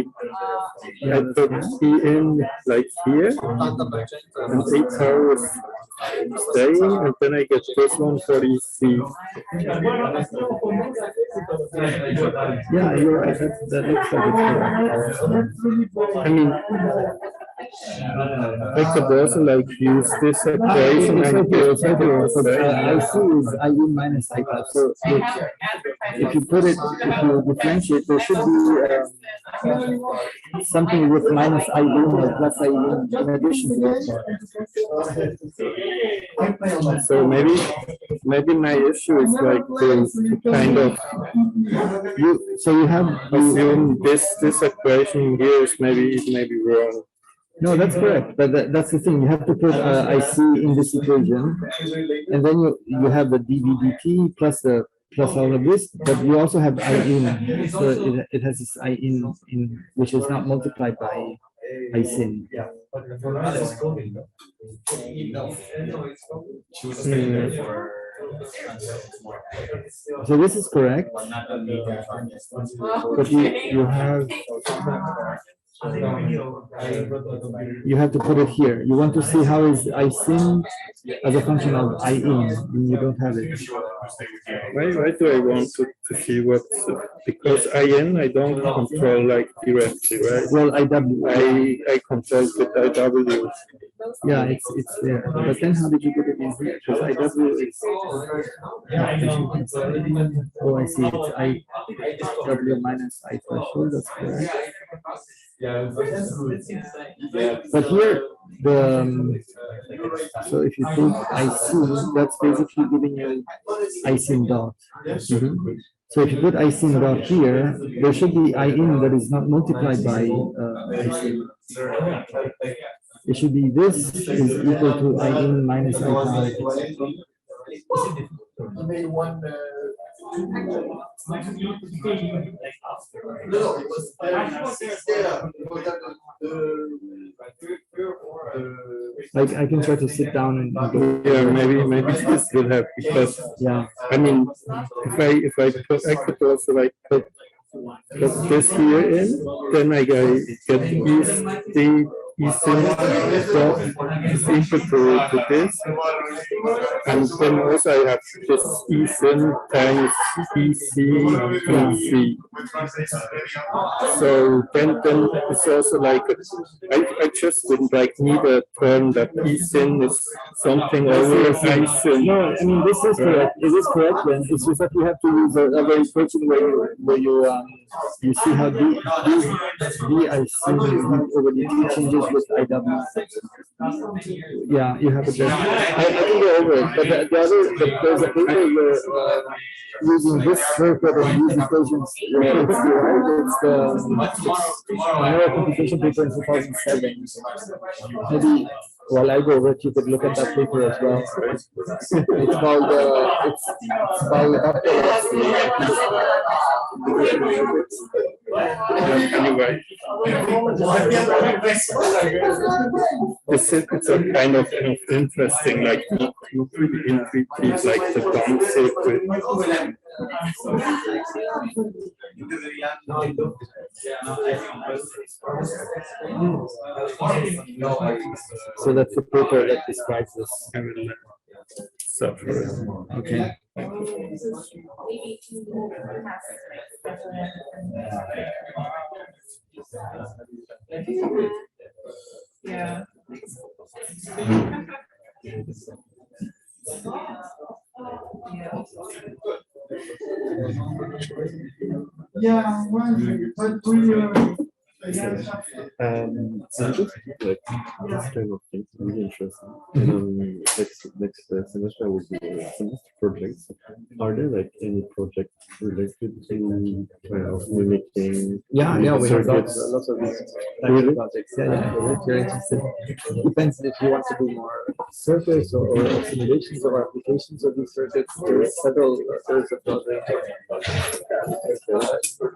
Speaker 7: put E in like here, and E is staying, and then I get this one for EC.
Speaker 1: Yeah, you're right. That looks like it's correct.
Speaker 7: I mean, I could also like use this equation and build
Speaker 1: I see is IE minus I plus. So if you put it, if you differentiate, there should be something with minus IE or plus IE in addition to that.
Speaker 7: So maybe my issue is like to kind of
Speaker 1: you have
Speaker 7: assume this equation here is maybe wrong.
Speaker 1: No, that's correct, but that's the thing. You have to put IC in this equation, and then you have the dVdt plus all of this, but you also have I in, so it has this I in which is not multiplied by I sin. So this is correct, but you have to put it here. You want to see how is I sin as a function of I in, and you don't have it.
Speaker 7: Why do I want to see what's because IN I don't control like directly, right?
Speaker 1: Well, IW.
Speaker 7: I control with IW.
Speaker 1: Yeah, it's there. But then how did you put it in here? Because IW is. Oh, I see. It's IW minus I threshold. That's correct. But here, so if you take IC, that's basically giving you IC dot. So if you put IC dot here, there should be I in that is not multiplied by IC. It should be this is equal to I in minus I prime. Like I can try to sit down and go.
Speaker 7: Yeah, maybe this will help because
Speaker 1: yeah.
Speaker 7: I mean, if I could also like put this here in, then I get the is equal to this, and then also I have this eSIM times EC. So then it's also like I just wouldn't like need a term that eSIM is something over ISIN.
Speaker 1: No, I mean this is correct. It is correct then. It's just that you have to use a very person where you see how DIC over the changes with IW. Yeah, you have it there. I can go over it, but there's a paper where using this circuit and these equations, it's the neural computation paper in 2007. Maybe while I go over it, you could look at that paper as well. It's called
Speaker 7: Anyway, it's a kind of interesting, like you really intuitive, like the bomb circuit.
Speaker 1: So that's the paper that describes this.
Speaker 7: I will suffer it.
Speaker 1: Okay.
Speaker 2: Yeah.
Speaker 5: Yeah, but we
Speaker 7: I'm just like this kind of things really interesting. Next semester will be a semester projects. Are there like any projects related to mimicking?
Speaker 1: Yeah, we have
Speaker 7: circuits?
Speaker 1: lots of these types
Speaker 7: Really?
Speaker 1: of projects. Yeah. If you're interested, depends if you want to do more circuits or simulations or applications of these circuits. There's there's a project.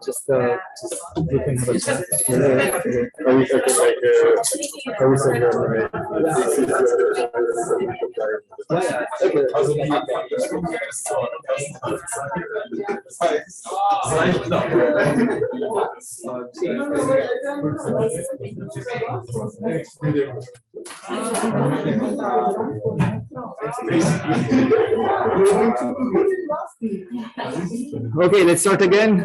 Speaker 1: Just you can have a chat.
Speaker 7: I wish I could make a recent
Speaker 1: Okay, let's start again.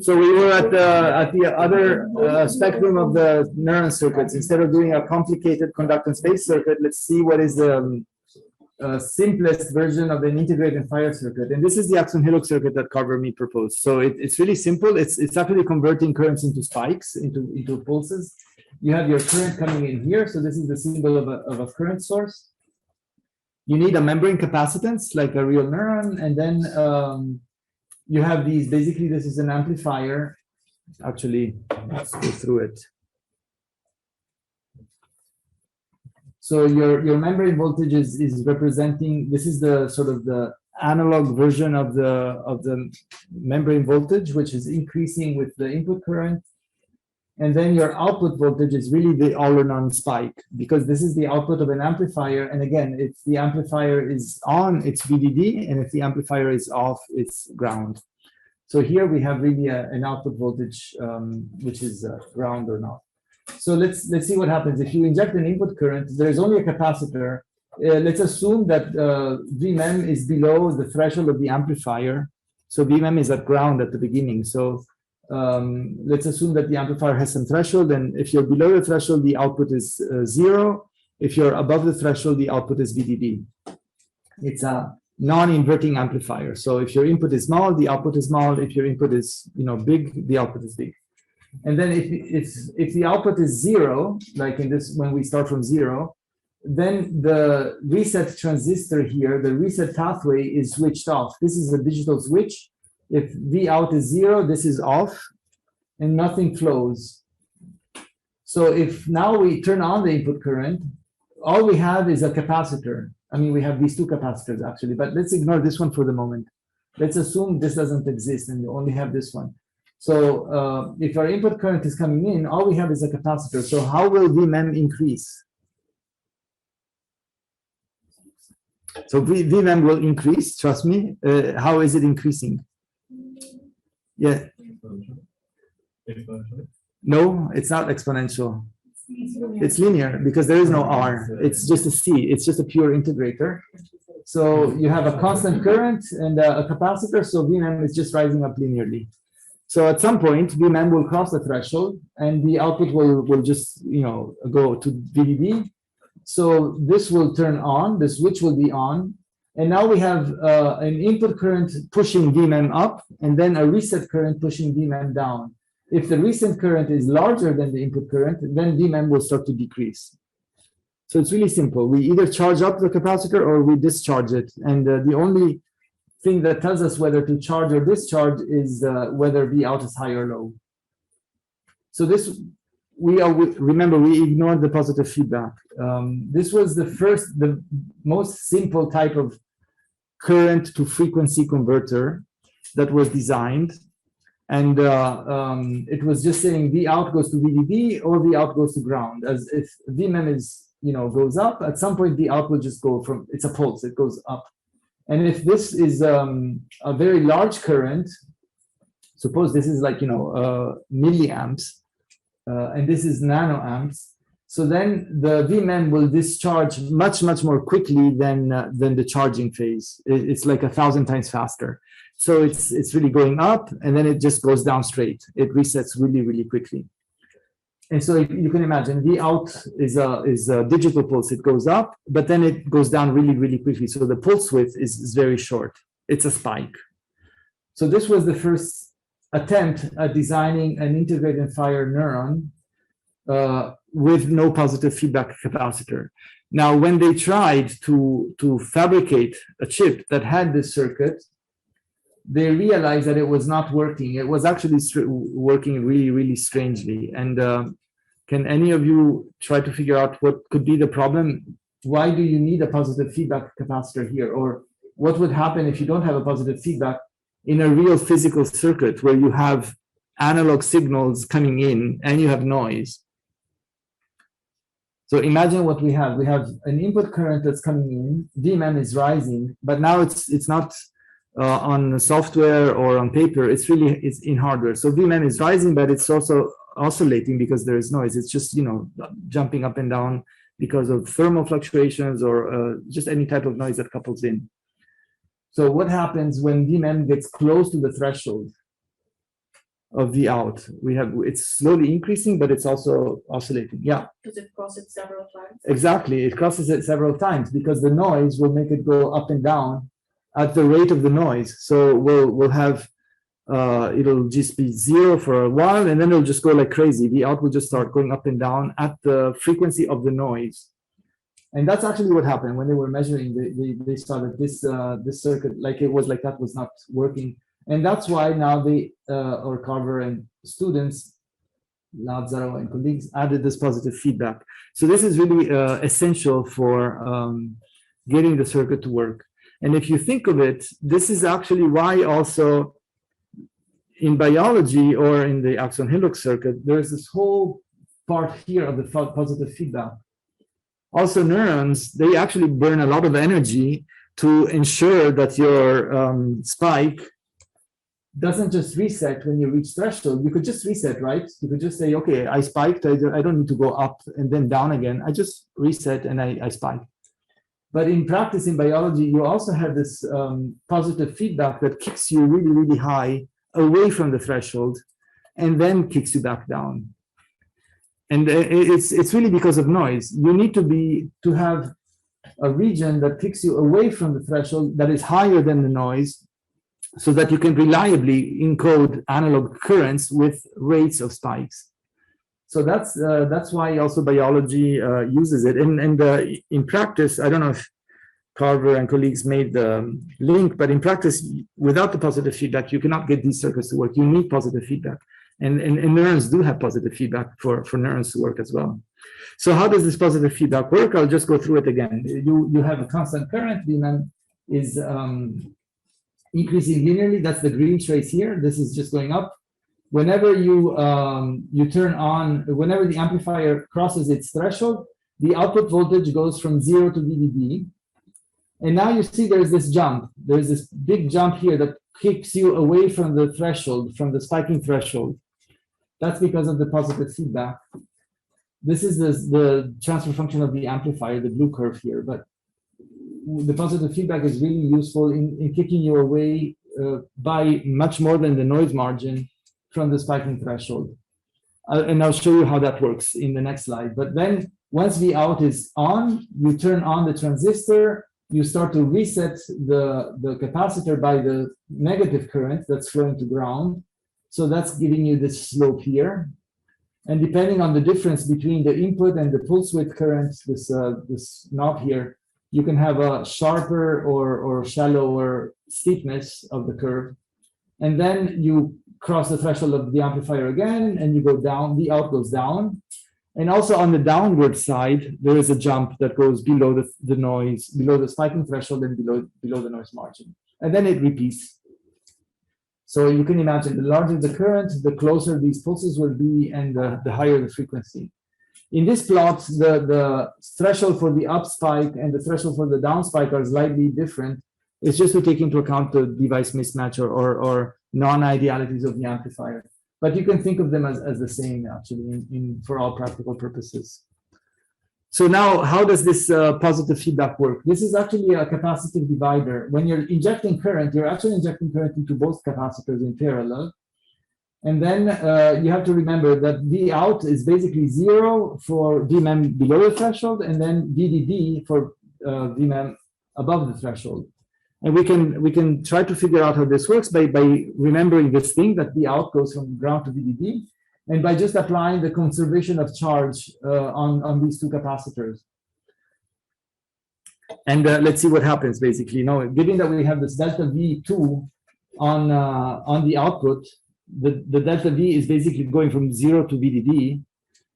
Speaker 1: So we were at the other spectrum of the neuron circuits. Instead of doing a complicated conductance space circuit, let's see what is the simplest version of an integrated fire circuit. And this is the Axon-Hillock circuit that Carver-Mead proposed. So it's really simple. It's actually converting currents into spikes, into pulses. You have your current coming in here. So this is the symbol of a current source. You need a membrane capacitance, like a real neuron. And then you have these, basically this is an amplifier. Actually, let's go through it. So your membrane voltage is representing, this is the sort of the analog version of the membrane voltage, which is increasing with the input current. And then your output voltage is really the all or none spike, because this is the output of an amplifier. And again, if the amplifier is on, it's VDD, and if the amplifier is off, it's ground. So here we have really an output voltage, which is ground or not. So let's see what happens. If you inject an input current, there's only a capacitor. Let's assume that Vmem is below the threshold of the amplifier. So Vmem is at ground at the beginning. So let's assume that the amplifier has some threshold, and if you're below the threshold, the output is 0. If you're above the threshold, the output is VDD. It's a non-inverting amplifier. So if your input is small, the output is small. If your input is big, the output is big. And then if the output is 0, like in this, when we start from 0, then the reset transistor here, the reset pathway is switched off. This is a digital switch. If V out is 0, this is off, and nothing flows. So if now we turn on the input current, all we have is a capacitor. I mean, we have these two capacitors actually, but let's ignore this one for the moment. Let's assume this doesn't exist and you only have this one. So if our input current is coming in, all we have is a capacitor. So how will Vmem increase? So Vmem will increase, trust me. How is it increasing? Yeah. No, it's not exponential. It's linear because there is no R. It's just a C. It's just a pure integrator. So you have a constant current and a capacitor. So Vmem is just rising up linearly. So at some point, Vmem will cross the threshold and the output will just go to VDD. So this will turn on. The switch will be on. And now we have an input current pushing Vmem up, and then a reset current pushing Vmem down. If the reset current is larger than the input current, then Vmem will start to decrease. So it's really simple. We either charge up the capacitor or we discharge it. And the only thing that tells us whether to charge or discharge is whether V out is high or low. So this, remember, we ignored the positive feedback. This was the most simple type of current to frequency converter that was designed. And it was just saying V out goes to VDD or V out goes to ground. As if Vmem is, goes up, at some point the out will just go from, it's a pulse, it goes up. And if this is a very large current, suppose this is like, milliamps, and this is nanoamps, So then the VMEM will discharge much more quickly than the charging phase. It's like 1,000 times faster. So it's really going up, and then it just goes down straight. It resets really quickly. And so you can imagine V out is a digital pulse. It goes up, but then it goes down really quickly. So the pulse width is very short. It's a spike. So this was the first attempt at designing an integrate and fire neuron with no positive feedback capacitor. Now, when they tried to fabricate a chip that had this circuit, they realized that it was not working. It was actually working really strangely. And can any of you try to figure out what could be the problem? Why do you need a positive feedback capacitor here? Or what would happen if you don't have a positive feedback in a real physical circuit where you have analog signals coming in and you have noise? So imagine what we have. We have an input current that's coming in, VMEM is rising, but now it's not on software or on paper, it's in hardware. So VMEM is rising, but it's also oscillating because there is noise. It's just, jumping up and down because of thermal fluctuations or just any type of noise that couples in. So what happens when VMEM gets close to the threshold of V out? It's slowly increasing, but it's also oscillating. Yeah.
Speaker 8: Does it cross it several times?
Speaker 1: Exactly. It crosses it several times because the noise will make it go up and down at the rate of the noise. So we'll have, it'll just be 0 for a while, and then it'll just go like crazy. The out will just start going up and down at the frequency of the noise. And that's actually what happened when they were measuring. They started this circuit, like it was like that was not working. And that's why now or Carver and students, Lazzaro and colleagues, added this positive feedback. So this is really essential for getting the circuit to work. And if you think of it, this is actually why also in biology or in the axon Hillock circuit, there's this whole part here of the positive feedback. Also neurons, they actually burn a lot of energy to ensure that your spike doesn't just reset when you reach threshold. You could just reset, right? You could just say, okay, I spiked, I don't need to go up and then down again. I just reset and I spike. But in practice, in biology, you also have this positive feedback that kicks you really high away from the threshold and then kicks you back down. And it's really because of noise. You need to have a region that kicks you away from the threshold that is higher than the noise so that you can reliably encode analog currents with rates of spikes. So that's why also biology uses it. And in practice, I don't know if Carver and colleagues made the link, but in practice, without the positive feedback, you cannot get these circuits to work. You need positive feedback. And neurons do have positive feedback for neurons to work as well. So how does this positive feedback work? I'll just go through it again. You have a constant current. VMEM is increasing linearly. That's the green trace here. This is just going up. Whenever you turn on, whenever the amplifier crosses its threshold, the output voltage goes from 0 to VDD. And now you see there's this jump. There's this big jump here that kicks you away from the threshold, from the spiking threshold. That's because of the positive feedback. This is the transfer function of the amplifier, the blue curve here. But the positive feedback is really useful in kicking you away by much more than the noise margin from the spiking threshold. And I'll show you how that works in the next slide. But then once V out is on, you turn on the transistor, you start to reset the capacitor by the negative current that's flowing to ground. So that's giving you this slope here. And depending on the difference between the input and the pulse width current, this knob here, you can have a sharper or shallower steepness of the curve. And then you cross the threshold of the amplifier again, and you go down, the out goes down. And also on the downward side, there is a jump that goes below the noise, below the spiking threshold and below the noise margin. And then it repeats. So you can imagine the larger the current, the closer these pulses will be and the higher the frequency. In this plot, the threshold for the up spike and the threshold for the down spike are slightly different. It's just to take into account the device mismatch or non-idealities of the amplifier. But you can think of them as the same, actually, for all practical purposes. So now, how does this positive feedback work? This is actually a capacitive divider. When you're injecting current, you're actually injecting current into both capacitors in parallel. And then you have to remember that V out is basically 0 for Vmem below the threshold, and then VDD for Vmem above the threshold. And we can try to figure out how this works by remembering this thing that V out goes from ground to VDD, and by just applying the conservation of charge on these two capacitors. And let's see what happens basically. Now, given that we have this delta V2 on the output, the delta V is basically going from 0 to VDD.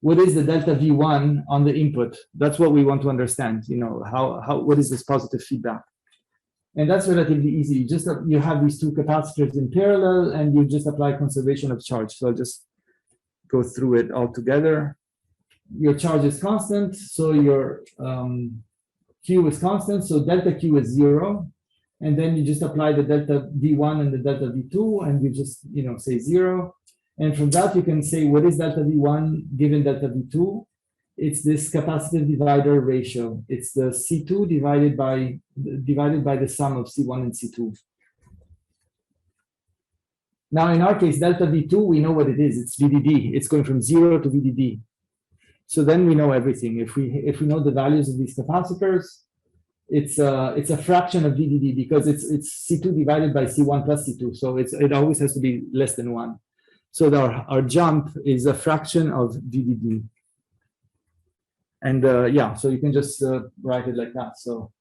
Speaker 1: What is the delta V1 on the input? That's what we want to understand. You know, what is this positive feedback? And that's relatively easy. You have these two capacitors in parallel, and you just apply conservation of charge. So I'll just go through it all together. Your charge is constant, so your Q is constant, so delta Q is 0. And then you just apply the delta V1 and the delta V2, and you just, you know, say 0. And from that, you can say, what is delta V1 given delta V2? It's this capacitive divider ratio. It's the C2 divided by the sum of C1 and C2. Now, in our case, delta V2, we know what it is. It's VDD. It's going from 0 to VDD. So then we know everything. If we know the values of these capacitors, it's a fraction of VDD because it's C2 divided by C1 plus C2. So it always has to be less than 1. So our jump is a fraction of VDD. And yeah, so you can just write it like that. So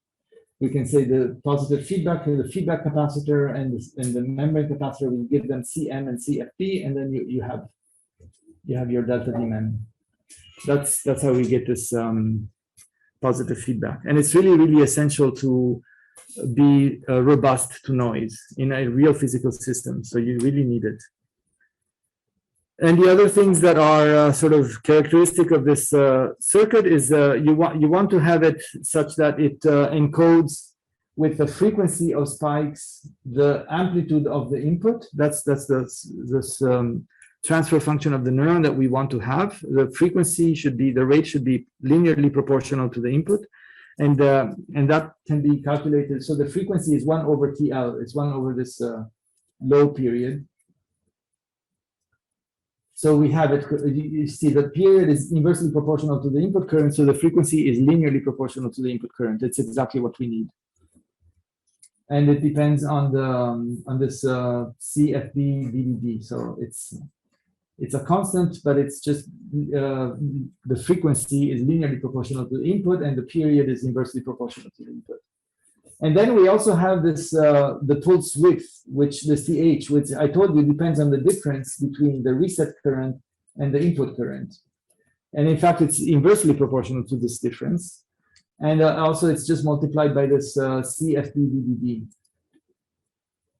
Speaker 1: we can say the positive feedback to the feedback capacitor and the membrane capacitor, we give them Cm and CFP, and then you have your delta Vmem. That's how we get this positive feedback. And it's really, really essential to be robust to noise in a real physical system. So you really need it. And the other things that are sort of characteristic of this circuit is you want to have it such that it encodes with the frequency of spikes, the amplitude of the input. That's this transfer function of the neuron that we want to have. The frequency should be, the rate should be linearly proportional to the input. And that can be calculated. So the frequency is 1 over TL. It's 1 over this low period. So we have it, you see the period is inversely proportional to the input current, so the frequency is linearly proportional to the input current. It's exactly what we need. And it depends on this CFB VDD. So it's a constant, but it's just the frequency is linearly proportional to the input, and the period is inversely proportional to the input. And then we also have this, the pulse width, which the CH, which I told you depends on the difference between the reset current and the input current. And in fact, it's inversely proportional to this difference. And also it's just multiplied by this CFP-VDD.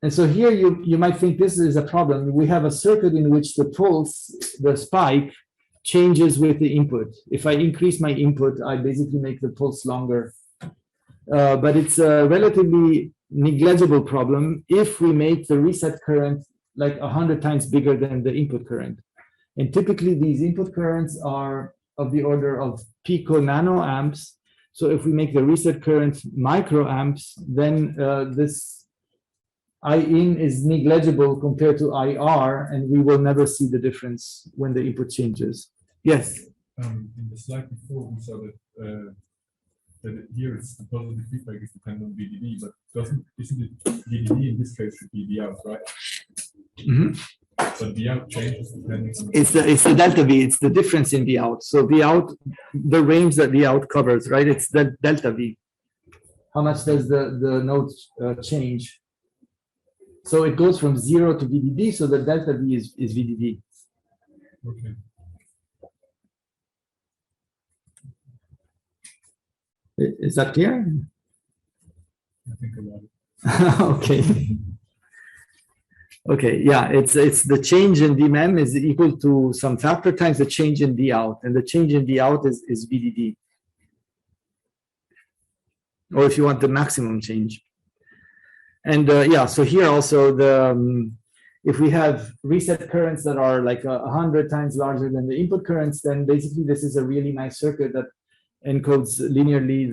Speaker 1: And so here you might think this is a problem. We have a circuit in which the pulse, the spike, changes with the input. If I increase my input, I basically make the pulse longer. But it's a relatively negligible problem if we make the reset current like 100 times bigger than the input current. And typically these input currents are of the order of pico nanoamps. So if we make the reset current microamps, then this I-in is negligible compared to IR, and we will never see the difference when the input changes. Yes?
Speaker 4: In the slide before, we saw that here it's the positive feedback is dependent on VDD, but isn't it VDD in this case should be the out, right?
Speaker 1: Mm-hmm.
Speaker 4: But the out changes depending on
Speaker 1: it's the delta V, it's the difference in the out. So the out, the range that the out covers, right? It's the delta V. How much does the node change? So it goes from 0 to VDD, so the delta V is VDD.
Speaker 4: Okay.
Speaker 1: Is that clear?
Speaker 4: I think about it.
Speaker 1: Okay. Okay, yeah, it's the change in Vmem is equal to some factor times the change in V out, and the change in V out is VDD. Or if you want the maximum change. And yeah, so here also if we have reset currents that are like 100 times larger than the input currents, then basically this is a really nice circuit that encodes linearly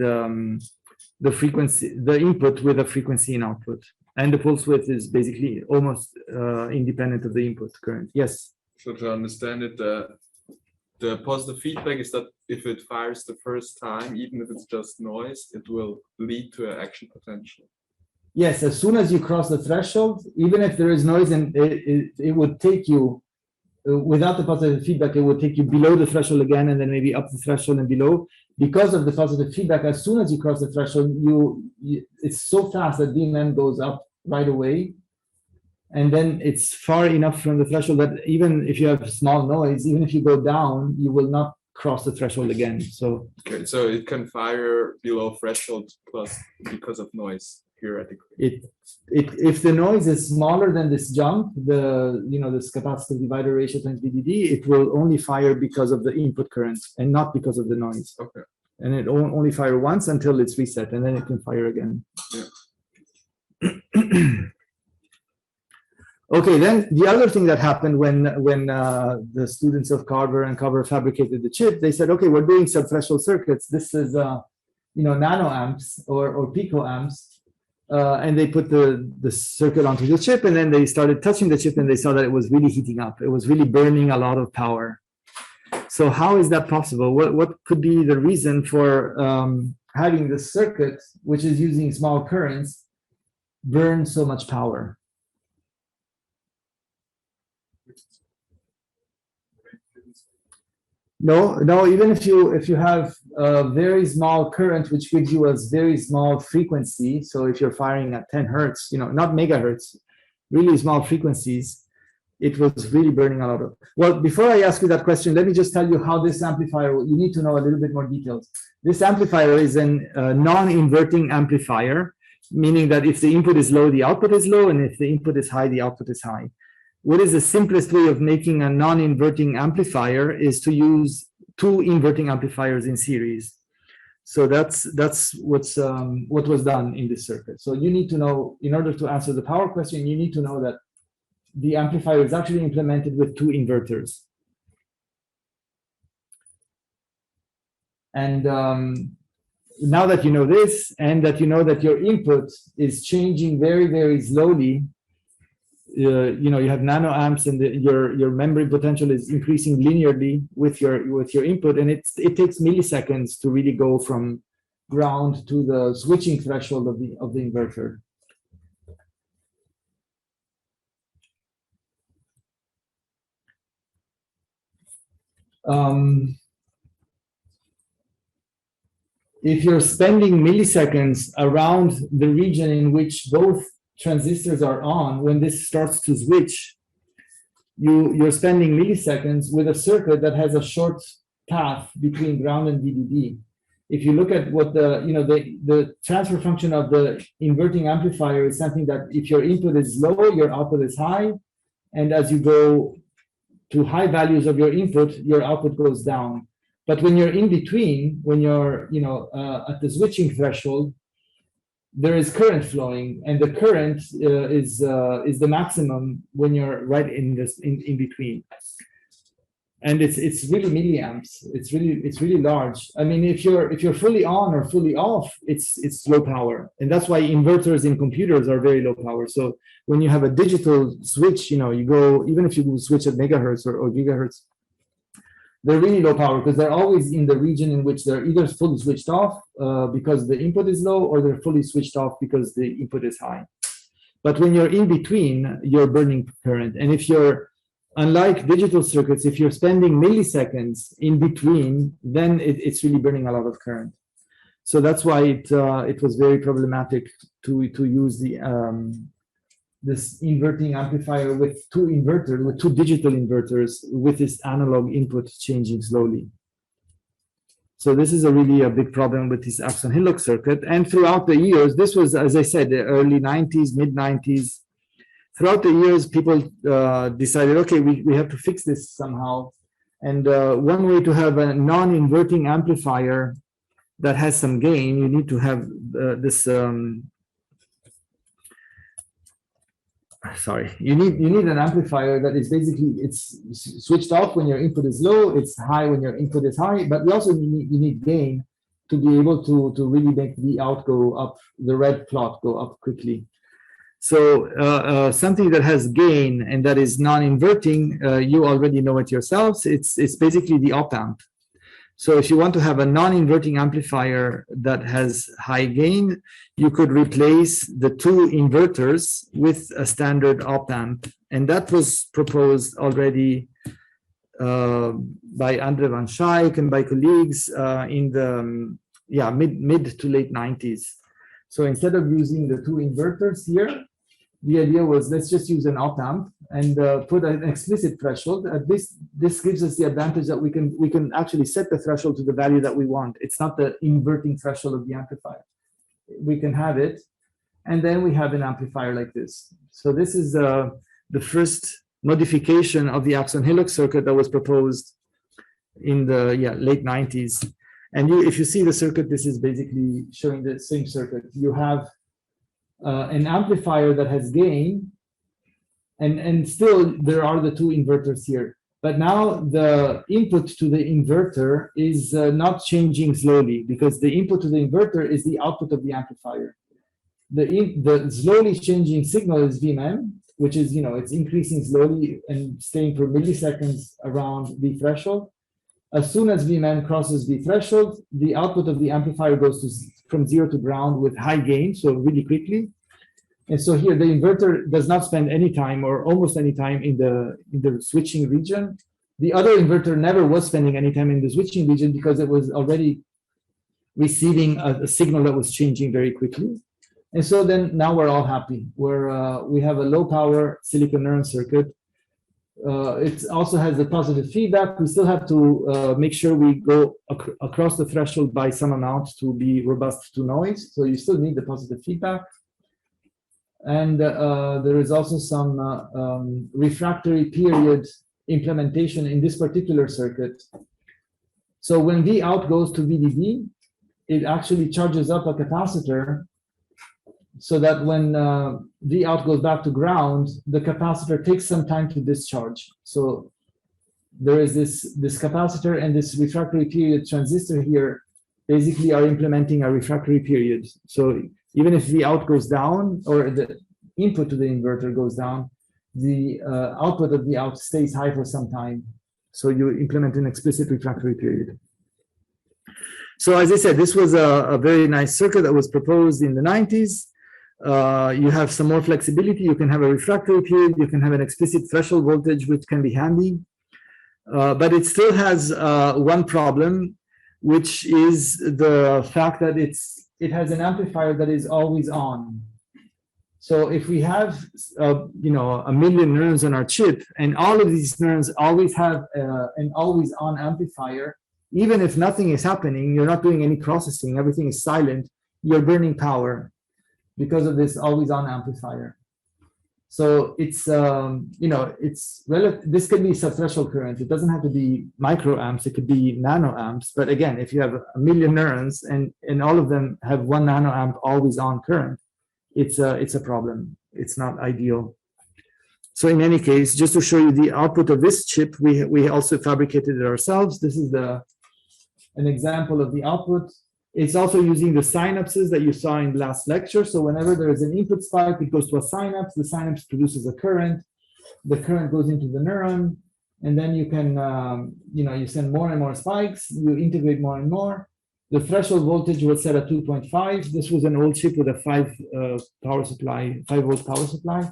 Speaker 1: the frequency, the input with a frequency and output. And the pulse width is basically almost independent of the input current. Yes.
Speaker 6: So to understand it, the positive feedback is that if it fires the first time, even if it's just noise, it will lead to an action potential.
Speaker 1: Yes, as soon as you cross the threshold, even if there is noise, and it would take you, without the positive feedback, it would take you below the threshold again, and then maybe up the threshold and below. Because of the positive feedback, as soon as you cross the threshold, it's so fast that DMM goes up right away. And then it's far enough from the threshold that even if you have small noise, even if you go down, you will not cross the threshold again. So
Speaker 6: okay, so it can fire below threshold plus because of noise theoretically.
Speaker 1: If the noise is smaller than this jump, this capacitive divider ratio times VDD, it will only fire because of the input current and not because of the noise.
Speaker 6: Okay.
Speaker 1: And it only fire once until it's reset, and then it can fire again.
Speaker 6: Yeah.
Speaker 1: Okay, then the other thing that happened when the students of Carver and Carver fabricated the chip, they said, okay, we're doing subthreshold circuits. This is nanoamps or picoamps, and they put the circuit onto the chip, and then they started touching the chip, and they saw that it was really heating up. It was really burning a lot of power. So how is that possible? What could be the reason for having the circuit, which is using small currents, burn so much power? No, even if you have a very small current, which gives you a very small frequency, so if you're firing at 10 hertz, not megahertz, really small frequencies, it was really burning a lot of. Well, before I ask you that question, let me just tell you how this amplifier, you need to know a little bit more details. This amplifier is a non-inverting amplifier, meaning that if the input is low, the output is low, and if the input is high, the output is high. What is the simplest way of making a non-inverting amplifier is to use two inverting amplifiers in series. So that's what was done in this circuit. So you need to know, in order to answer the power question, you need to know that the amplifier is actually implemented with two inverters. And now that you know this, and that you know that your input is changing very, very slowly, you have nanoamps, and your memory potential is increasing linearly with your input, and it takes milliseconds to really go from ground to the switching threshold of the inverter. If you're spending milliseconds around the region in which both transistors are on, when this starts to switch, you're spending milliseconds with a circuit that has a short path between ground and VDD. If you look at what the transfer function of the inverting amplifier is something that if your input is low, your output is high, and as you go to high values of your input, your output goes down. But when you're in between, when you're at the switching threshold, there is current flowing, and the current is the maximum when you're right in between. And it's really milliamps. It's really large. I mean, if you're fully on or fully off, it's low power, and that's why inverters in computers are very low power. So when you have a digital switch, you go, even if you switch at megahertz or gigahertz, they're really low power because they're always in the region in which they're either fully switched off because the input is low, or they're fully switched off because the input is high. But when you're in between, you're burning current. And if you're, unlike digital circuits, if you're spending milliseconds in between, then it's really burning a lot of current. So that's why it was very problematic to use this inverting amplifier with two digital inverters with this analog input changing slowly. So this is really a big problem with this Axon-Hillock circuit. And throughout the years, this was, as I said, the early 90s, mid 90s. Throughout the years, people decided, okay, we have to fix this somehow. And one way to have a non-inverting amplifier that has some gain, you need to have you need an amplifier that is basically, it's switched off when your input is low, it's high when your input is high, but you also need gain to be able to really make the out go up, the red plot go up quickly. So something that has gain and that is non-inverting, you already know it yourselves. It's basically the op-amp. So if you want to have a non-inverting amplifier that has high gain, you could replace the two inverters with a standard op-amp. And that was proposed already by Andre van Schaik and by colleagues in the mid to late 90s. So instead of using the two inverters here, the idea was let's just use an op-amp and put an explicit threshold. This gives us the advantage that we can actually set the threshold to the value that we want. It's not the inverting threshold of the amplifier. We can have it, and then we have an amplifier like this. So this is the first modification of the axon helix circuit that was proposed in the late 90s. And if you see the circuit, this is basically showing the same circuit. You have an amplifier that has gain, and still there are the two inverters here. But now the input to the inverter is not changing slowly, because the input to the inverter is the output of the amplifier. The slowly changing signal is Vmin, which is, it's increasing slowly and staying for milliseconds around the threshold. As soon as Vmin crosses the threshold, the output of the amplifier goes from 0 to ground with high gain, so really quickly. And so here the inverter does not spend any time or almost any time in the switching region. The other inverter never was spending any time in the switching region because it was already receiving a signal that was changing very quickly. And so then now we're all happy. We have a low power silicon neuron circuit. It also has a positive feedback. We still have to make sure we go across the threshold by some amount to be robust to noise. So you still need the positive feedback. And there is also some refractory period implementation in this particular circuit. So when V out goes to VDD, it actually charges up a capacitor so that when V out goes back to ground, the capacitor takes some time to discharge. So there is this capacitor and this refractory period transistor here basically are implementing a refractory period. So even if V out goes down or the input to the inverter goes down, the output of the out stays high for some time. So you implement an explicit refractory period. So as I said, this was a very nice circuit that was proposed in the 90s. You have some more flexibility. You can have a refractory period. You can have an explicit threshold voltage, which can be handy. But it still has one problem, which is the fact that it has an amplifier that is always on. So if we have, a million neurons on our chip, and all of these neurons always have an always on amplifier, even if nothing is happening, you're not doing any processing, everything is silent, you're burning power because of this always on amplifier. So it's, this could be subthreshold current. It doesn't have to be microamps, it could be nanoamps. But again, if you have a million neurons and all of them have 1 nanoamp always on current, it's a problem. It's not ideal. So in any case, just to show you the output of this chip, we also fabricated it ourselves. This is an example of the output. It's also using the synapses that you saw in the last lecture. So whenever there is an input spike, it goes to a synapse. The synapse produces a current. The current goes into the neuron. And then you can, you send more and more spikes. You integrate more and more. The threshold voltage was set at 2.5. This was an old chip with a 5 volt power supply.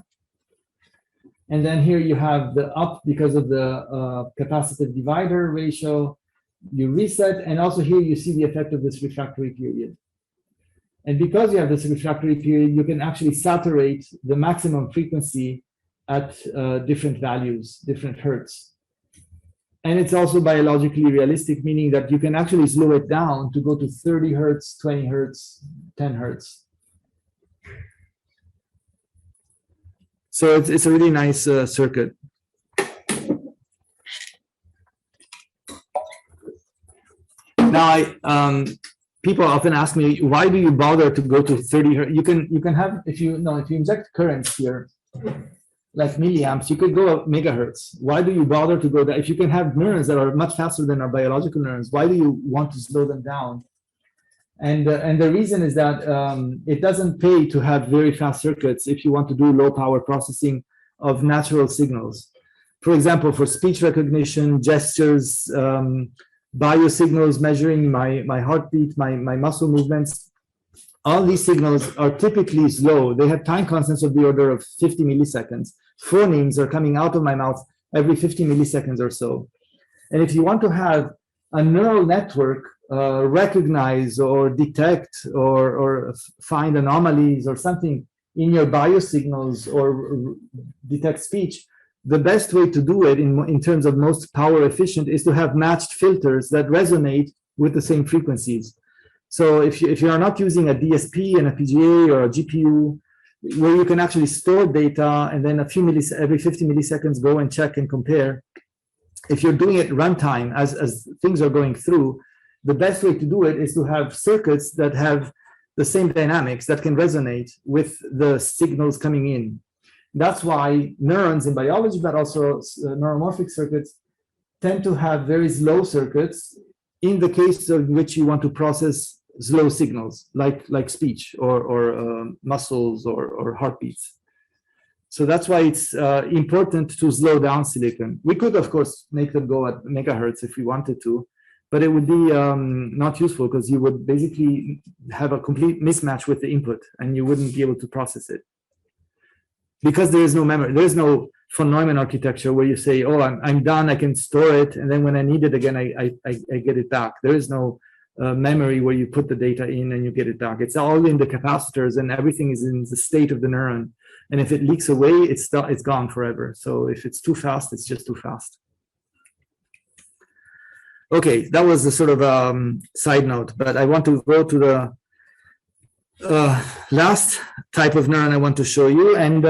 Speaker 1: And then here you have the up because of the capacitive divider ratio. You reset, and also here you see the effect of this refractory period. And because you have this refractory period, you can actually saturate the maximum frequency at different values, different hertz. And it's also biologically realistic, meaning that you can actually slow it down to go to 30 hertz, 20 hertz, 10 hertz. So it's a really nice circuit. Now, people often ask me, why do you bother to go to 30 hertz? You can have, if you inject currents here, like milliamps, you could go megahertz. Why do you bother to go there? If you can have neurons that are much faster than our biological neurons, why do you want to slow them down? And the reason is that it doesn't pay to have very fast circuits if you want to do low power processing of natural signals. For example, for speech recognition, gestures, biosignals measuring my heartbeat, my muscle movements, all these signals are typically slow. They have time constants of the order of 50 milliseconds. Phonemes are coming out of my mouth every 50 milliseconds or so. And if you want to have a neural network recognize or detect or find anomalies or something in your biosignals or detect speech, the best way to do it in terms of most power efficient is to have matched filters that resonate with the same frequencies. So if you are not using a DSP and a PGA or a GPU, where you can actually store data and then every 50 milliseconds go and check and compare, if you're doing it runtime as things are going through, the best way to do it is to have circuits that have the same dynamics that can resonate with the signals coming in. That's why neurons in biology, but also neuromorphic circuits, tend to have very slow circuits in the case of which you want to process slow signals like speech or muscles or heartbeats. So that's why it's important to slow down silicon. We could, of course, make them go at megahertz if we wanted to, but it would be not useful because you would basically have a complete mismatch with the input and you wouldn't be able to process it. Because there is no memory, there is no von Neumann architecture where you say, oh, I'm done, I can store it, and then when I need it again, I get it back. There is no memory where you put the data in and you get it back. It's all in the capacitors and everything is in the state of the neuron. And if it leaks away, it's gone forever. So if it's too fast, it's just too fast. Okay, that was a sort of side note, but I want to go to the last type of neuron I want to show you. And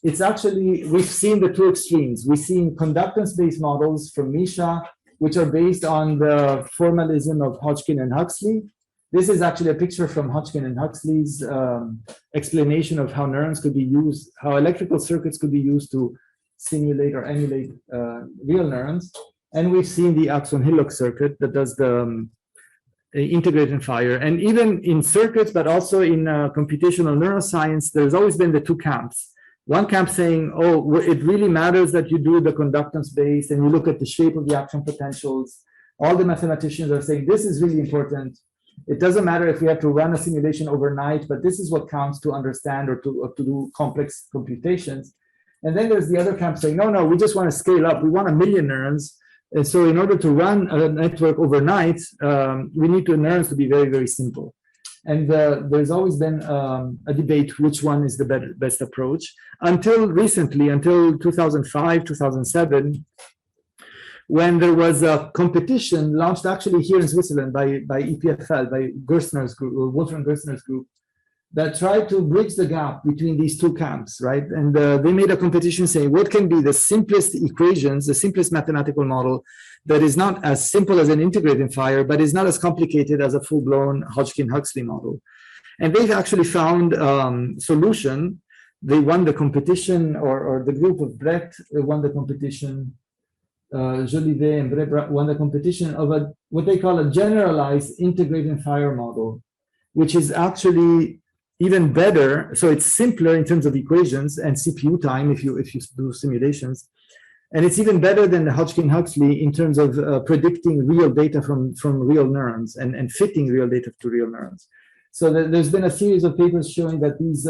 Speaker 1: it's actually, we've seen the two extremes. We've seen conductance-based models from Misha, which are based on the formalism of Hodgkin and Huxley. This is actually a picture from Hodgkin and Huxley's explanation of how neurons could be used, how electrical circuits could be used to simulate or emulate real neurons. And we've seen the Axon-Hillock circuit that does the integrate and fire. And even in circuits, but also in computational neuroscience, there's always been the two camps. One camp saying, oh, it really matters that you do the conductance base and you look at the shape of the action potentials. All the mathematicians are saying this is really important. It doesn't matter if we have to run a simulation overnight, but this is what counts to understand or to do complex computations. And then there's the other camp saying, no, we just want to scale up. We want 1 million neurons. And so in order to run a network overnight, we need neurons to be very, very simple. And there's always been a debate which one is the best approach. Until recently, until 2005, 2007, when there was a competition launched actually here in Switzerland by EPFL, by Gerstner's group, or Wolfram Gerstner's group, that tried to bridge the gap between these two camps, right? And they made a competition saying what can be the simplest equations, the simplest mathematical model that is not as simple as an integrated fire, but is not as complicated as a full-blown Hodgkin-Huxley model. And they've actually found solution. They won the competition, or the group of Brecht won the competition. Jolivet and Brecht won the competition of what they call a generalized integrated fire model, which is actually even better. So it's simpler in terms of equations and CPU time if you do simulations. And it's even better than the Hodgkin-Huxley in terms of predicting real data from real neurons and fitting real data to real neurons. So there's been a series of papers showing that these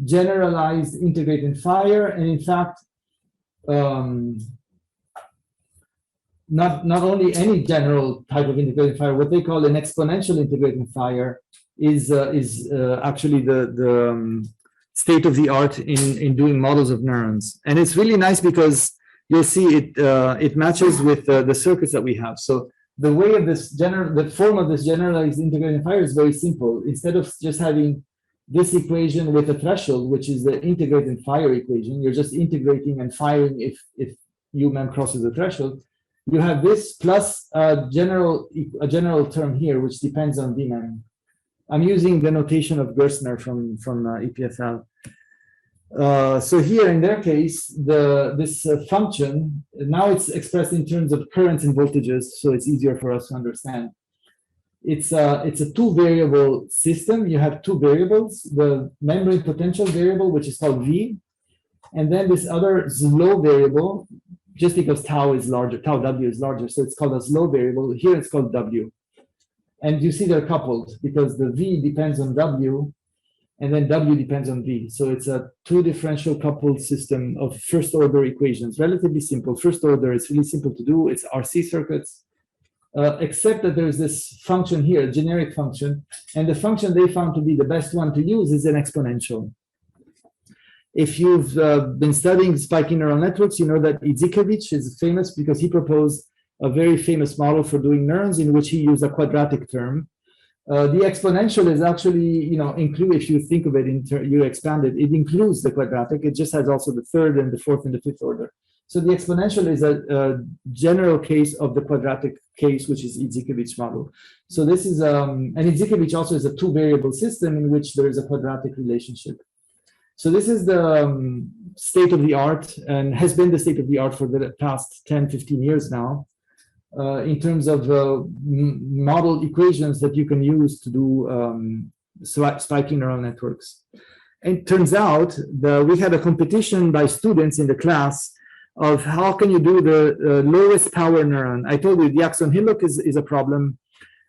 Speaker 1: generalized integrated fire, and in fact, not only any general type of integrated fire, what they call an exponential integrated fire is actually the state of the art in doing models of neurons. And it's really nice because you'll see it matches with the circuits that we have. So the way of the form of this generalized integrated fire is very simple. Instead of just having this equation with a threshold, which is the integrated fire equation, you're just integrating and firing if UMEM crosses the threshold. You have this plus a general term here, which depends on VMEM. I'm using the notation of Gerstner from EPFL. So here in their case, this function, now it's expressed in terms of currents and voltages, so it's easier for us to understand. it's a two variable system. You have two variables, the membrane potential variable, which is called V, and then this other slow variable, just because tau is larger, tau W is larger, so it's called a slow variable. Here it's called W. And you see they're coupled because the V depends on W and then W depends on V. So it's a two differential coupled system of first order equations, relatively simple. First order is really simple to do. It's RC circuits, except that there's this function here, a generic function. And the function they found to be the best one to use is an exponential. If you've been studying spiky neural networks, you know that Izikevich is famous because he proposed a very famous model for doing neurons in which he used a quadratic term. The exponential is actually, if you think of it, you expand it, it includes the quadratic. It just has also the third and the fourth and the fifth order. So the exponential is a general case of the quadratic case, which is Izikevich model. So this is, and Izikevich also is a two variable system in which there is a quadratic relationship. So this is the state of the art and has been the state of the art for the past 10, 15 years now. In terms of model equations that you can use to do spiky neural networks. And it turns out that we had a competition by students in the class of how can you do the lowest power neuron. I told you the axon hillock is a problem.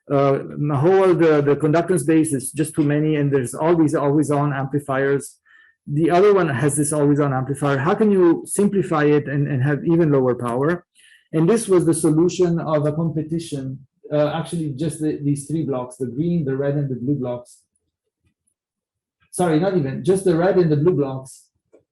Speaker 1: The conductance base is just too many, and there's all these always-on amplifiers. The other one has this always-on amplifier. How can you simplify it and have even lower power? And this was the solution of a competition, actually just these three blocks, the green, the red, and the blue blocks. Sorry, not even, just the red and the blue blocks,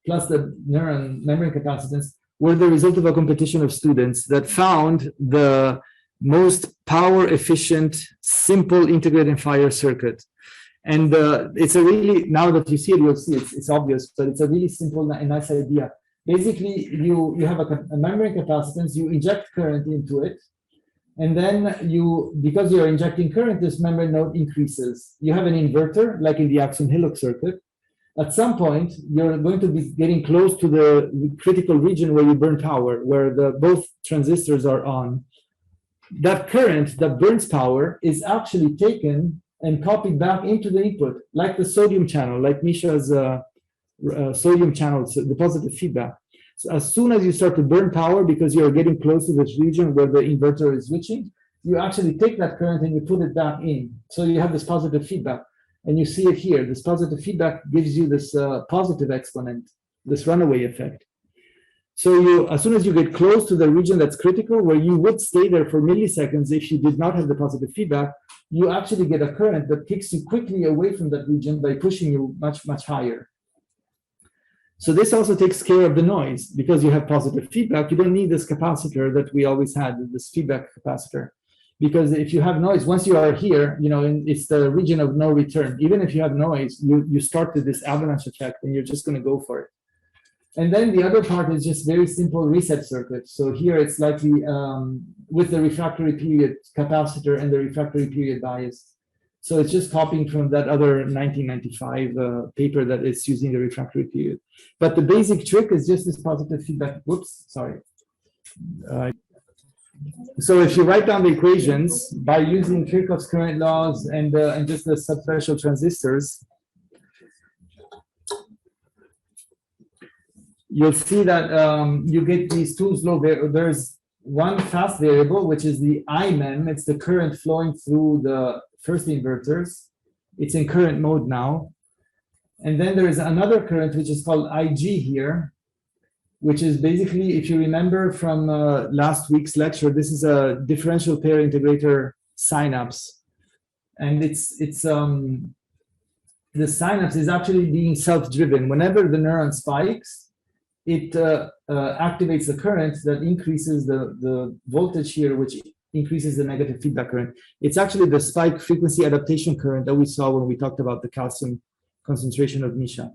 Speaker 1: plus the neuron membrane capacitance, were the result of a competition of students that found the most power efficient, simple integrated amplifier circuit. And it's a really, now that you see it, you'll see it's obvious, but it's a really simple and nice idea. Basically, you have a membrane capacitance, you inject current into it, and then because you're injecting current, this membrane node increases. You have an inverter, like in the axon hillock circuit. At some point, you're going to be getting close to the critical region where you burn power, where both transistors are on. That current that burns power is actually taken and copied back into the input, like the sodium channel, like Misha's sodium channels, the positive feedback. So as soon as you start to burn power because you're getting close to this region where the inverter is switching, you actually take that current and you put it back in. So you have this positive feedback. And you see it here. This positive feedback gives you this positive exponent, this runaway effect. So as soon as you get close to the region that's critical, where you would stay there for milliseconds if you did not have the positive feedback, you actually get a current that kicks you quickly away from that region by pushing you much, much higher. So this also takes care of the noise. Because you have positive feedback, you don't need this capacitor that we always had, this feedback capacitor. Because if you have noise, once you are here, it's the region of no return. Even if you have noise, you start with this avalanche effect and you're just going to go for it. And then the other part is just very simple reset circuit. So here it's likely with the refractory period capacitor and the refractory period bias. So it's just copying from that other 1995 paper that is using the refractory period. But the basic trick is just this positive feedback. Whoops, sorry. So if you write down the equations by using Kirchhoff's current laws and just the subthreshold transistors, you'll see that you get these two slow variables. There's one fast variable, which is the IMEM. It's the current flowing through the first inverters. It's in current mode now. And then there is another current, which is called IG here, which is basically, if you remember from last week's lecture, this is a differential pair integrator synapse. And the synapse is actually being self-driven. Whenever the neuron spikes, it activates the current that increases the voltage here, which increases the negative feedback current. It's actually the spike frequency adaptation current that we saw when we talked about the calcium concentration of Misha.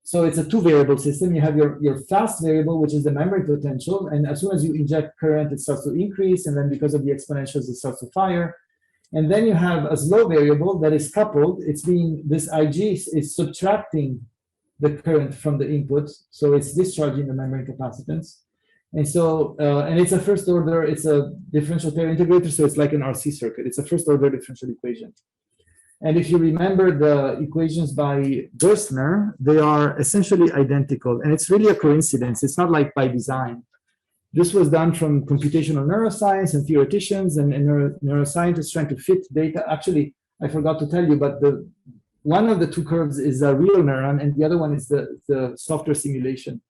Speaker 1: So it's a two variable system. You have your fast variable, which is the membrane potential. And as soon as you inject current, it starts to increase. And then because of the exponentials, it starts to fire. And then you have a slow variable that is coupled. This IG is subtracting the current from the input. So it's discharging the membrane capacitance. And so, and it's a first order, it's a differential pair integrator, so it's like an RC circuit. It's a first order differential equation. And if you remember the equations by Gerstner, they are essentially identical. And it's really a coincidence. It's not like by design. This was done from computational neuroscience and theoreticians and neuroscientists trying to fit data. Actually, I forgot to tell you, but one of the two curves is a real neuron and the other one is the software simulation.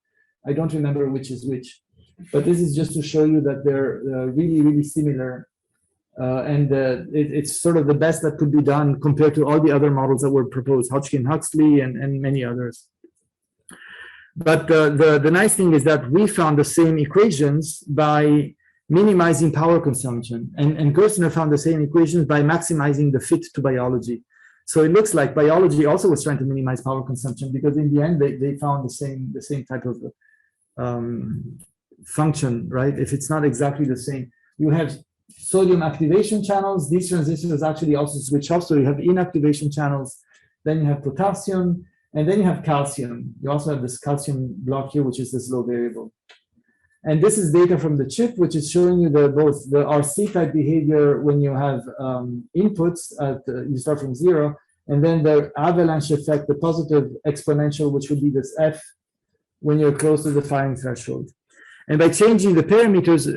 Speaker 1: I don't remember which is which, but this is just to show you that they're really, really similar. It's sort of the best that could be done compared to all the other models that were proposed, Hodgkin-Huxley and many others. But the nice thing is that we found the same equations by minimizing power consumption. And Gerstner found the same equations by maximizing the fit to biology. So it looks like biology also was trying to minimize power consumption because in the end, they found the same type of function, right? If it's not exactly the same. You have sodium activation channels. These transistors actually also switch off. So you have inactivation channels, then you have potassium, and then you have calcium. You also have this calcium block here, which is this low variable. And this is data from the chip, which is showing you both the RC type behavior when you have inputs you start from 0, and then the avalanche effect, the positive exponential, which would be this F when you're close to the firing threshold. And by changing the parameters,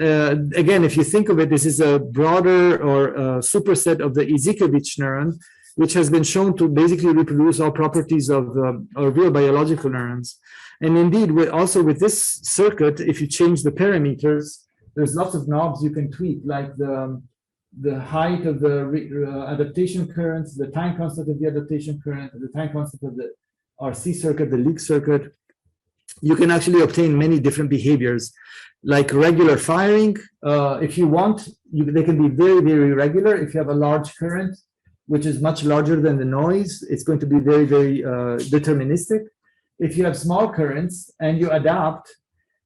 Speaker 1: again, if you think of it, this is a broader or superset of the Izikevich neuron, which has been shown to basically reproduce all properties of real biological neurons. And indeed, also with this circuit, if you change the parameters, there's lots of knobs you can tweak, like the height of the adaptation currents, the time constant of the adaptation current, the time constant of the RC circuit, the leak circuit. You can actually obtain many different behaviors, like regular firing. If you want, they can be very, very regular. If you have a large current, which is much larger than the noise, it's going to be very, very deterministic. If you have small currents and you adapt,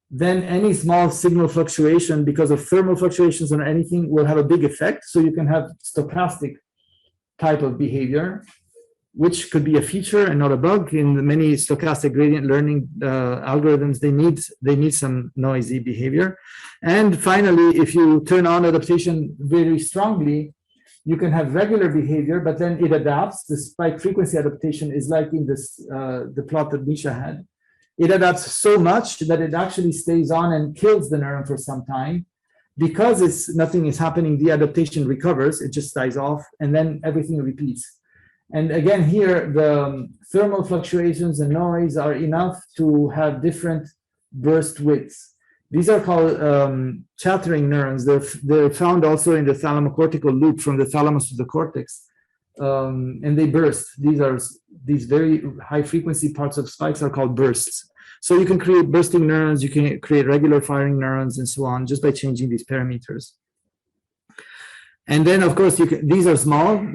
Speaker 1: then any small signal fluctuation because of thermal fluctuations or anything will have a big effect. So you can have stochastic type of behavior, which could be a feature and not a bug. In many stochastic gradient learning algorithms, they need some noisy behavior. And finally, if you turn on adaptation very strongly, you can have regular behavior, but then it adapts. The spike frequency adaptation is like in this the plot that Misha had. It adapts so much that it actually stays on and kills the neuron for some time. Because nothing is happening, the adaptation recovers, it just dies off, and then everything repeats. And again, here, the thermal fluctuations and noise are enough to have different burst widths. These are called chattering neurons. They're found also in the thalamocortical loop from the thalamus to the cortex, and they burst. These very high frequency parts of spikes are called bursts. So you can create bursting neurons, you can create regular firing neurons, and so on, just by changing these parameters. And then, of course, these are small.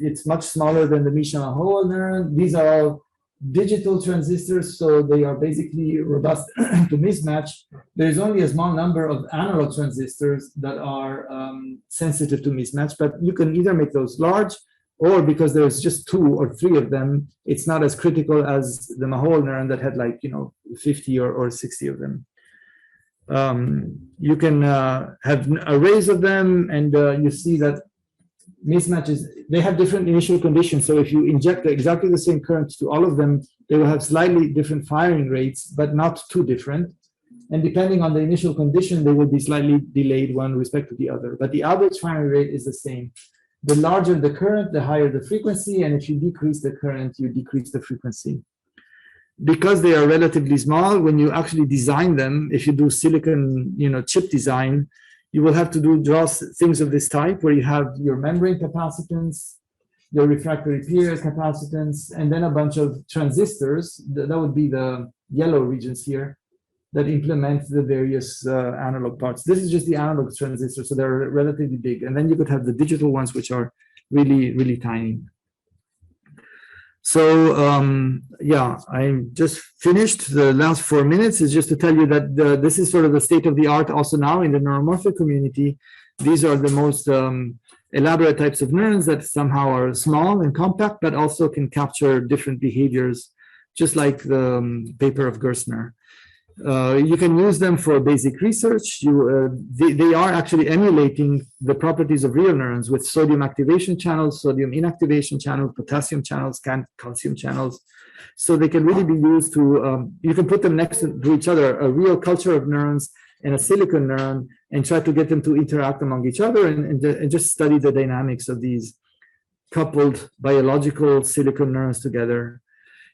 Speaker 1: It's much smaller than the Misha-Mahowal neuron. These are all digital transistors, so they are basically robust to mismatch. There's only a small number of analog transistors that are sensitive to mismatch, but you can either make those large, or because there's just 2 or 3 of them, it's not as critical as the Mahowal neuron that had 50 or 60 of them. You can have arrays of them, and you see that mismatches, they have different initial conditions. So if you inject exactly the same current to all of them, they will have slightly different firing rates, but not too different. And depending on the initial condition, they will be slightly delayed one respect to the other. But the average firing rate is the same. The larger the current, the higher the frequency. And if you decrease the current, you decrease the frequency. Because they are relatively small, when you actually design them, if you do silicon, chip design, you will have to draw things of this type where you have your membrane capacitance, your refractory period capacitance, and then a bunch of transistors. That would be the yellow regions here that implement the various analog parts. This is just the analog transistors, so they're relatively big. And then you could have the digital ones, which are really, really tiny. So yeah, I just finished. The last 4 minutes is just to tell you that this is sort of the state of the art also now in the neuromorphic community. These are the most elaborate types of neurons that somehow are small and compact, but also can capture different behaviors, just like the paper of Gerstner. You can use them for basic research. They are actually emulating the properties of real neurons with sodium activation channels, sodium inactivation channels, potassium channels, calcium channels. So they can really be used to, you can put them next to each other, a real culture of neurons and a silicon neuron, and try to get them to interact among each other and just study the dynamics of these coupled biological silicon neurons together.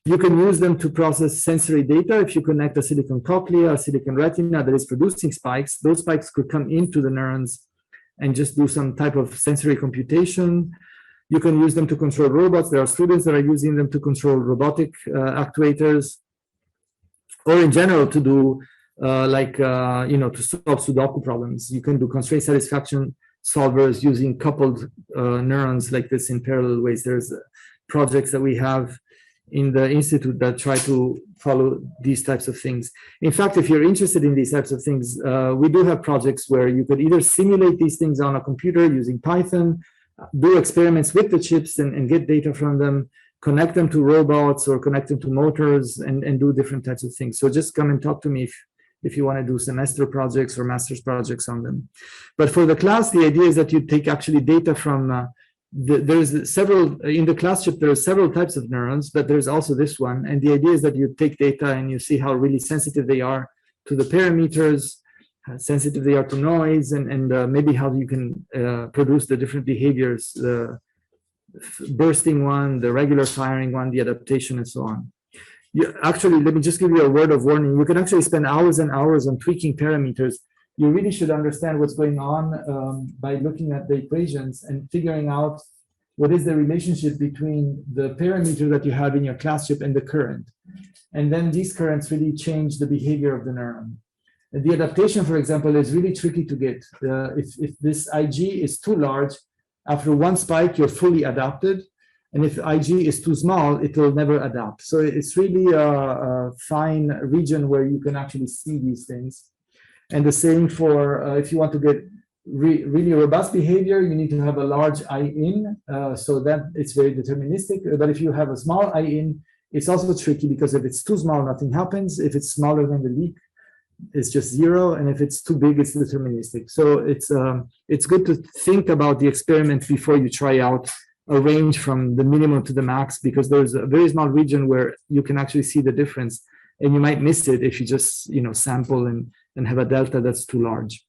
Speaker 1: You can use them to process sensory data. If you connect a silicon cochlea, a silicon retina that is producing spikes, those spikes could come into the neurons and just do some type of sensory computation. You can use them to control robots. There are students that are using them to control robotic actuators, or in general to do to solve Sudoku problems. You can do constraint satisfaction solvers using coupled neurons like this in parallel ways. There's projects that we have in the institute that try to follow these types of things. In fact, if you're interested in these types of things, we do have projects where you could either simulate these things on a computer using Python, do experiments with the chips and get data from them, connect them to robots or connect them to motors and do different types of things. So just come and talk to me if you want to do semester projects or master's projects on them. But for the class, the idea is that you take actually data from there's several in the class chip. There are several types of neurons, but there's also this one. And the idea is that you take data and you see how really sensitive they are to the parameters, how sensitive they are to noise, and maybe how you can produce the different behaviors, the bursting one, the regular firing one, the adaptation, and so on. Actually, let me just give you a word of warning. You can actually spend hours and hours on tweaking parameters. You really should understand what's going on by looking at the equations and figuring out what is the relationship between the parameter that you have in your class chip and the current. And then these currents really change the behavior of the neuron. And the adaptation, for example, is really tricky to get. If this IG is too large, after one spike, you're fully adapted. And if IG is too small, it will never adapt. So it's really a fine region where you can actually see these things. And the same for if you want to get really robust behavior, you need to have a large I in, so that it's very deterministic. But if you have a small I in, it's also tricky because if it's too small, nothing happens. If it's smaller than the leak, it's just zero. And if it's too big, it's deterministic. So it's good to think about the experiment before you try out a range from the minimum to the max, because there's a very small region where you can actually see the difference, and you might miss it if you just sample and have a delta that's too large.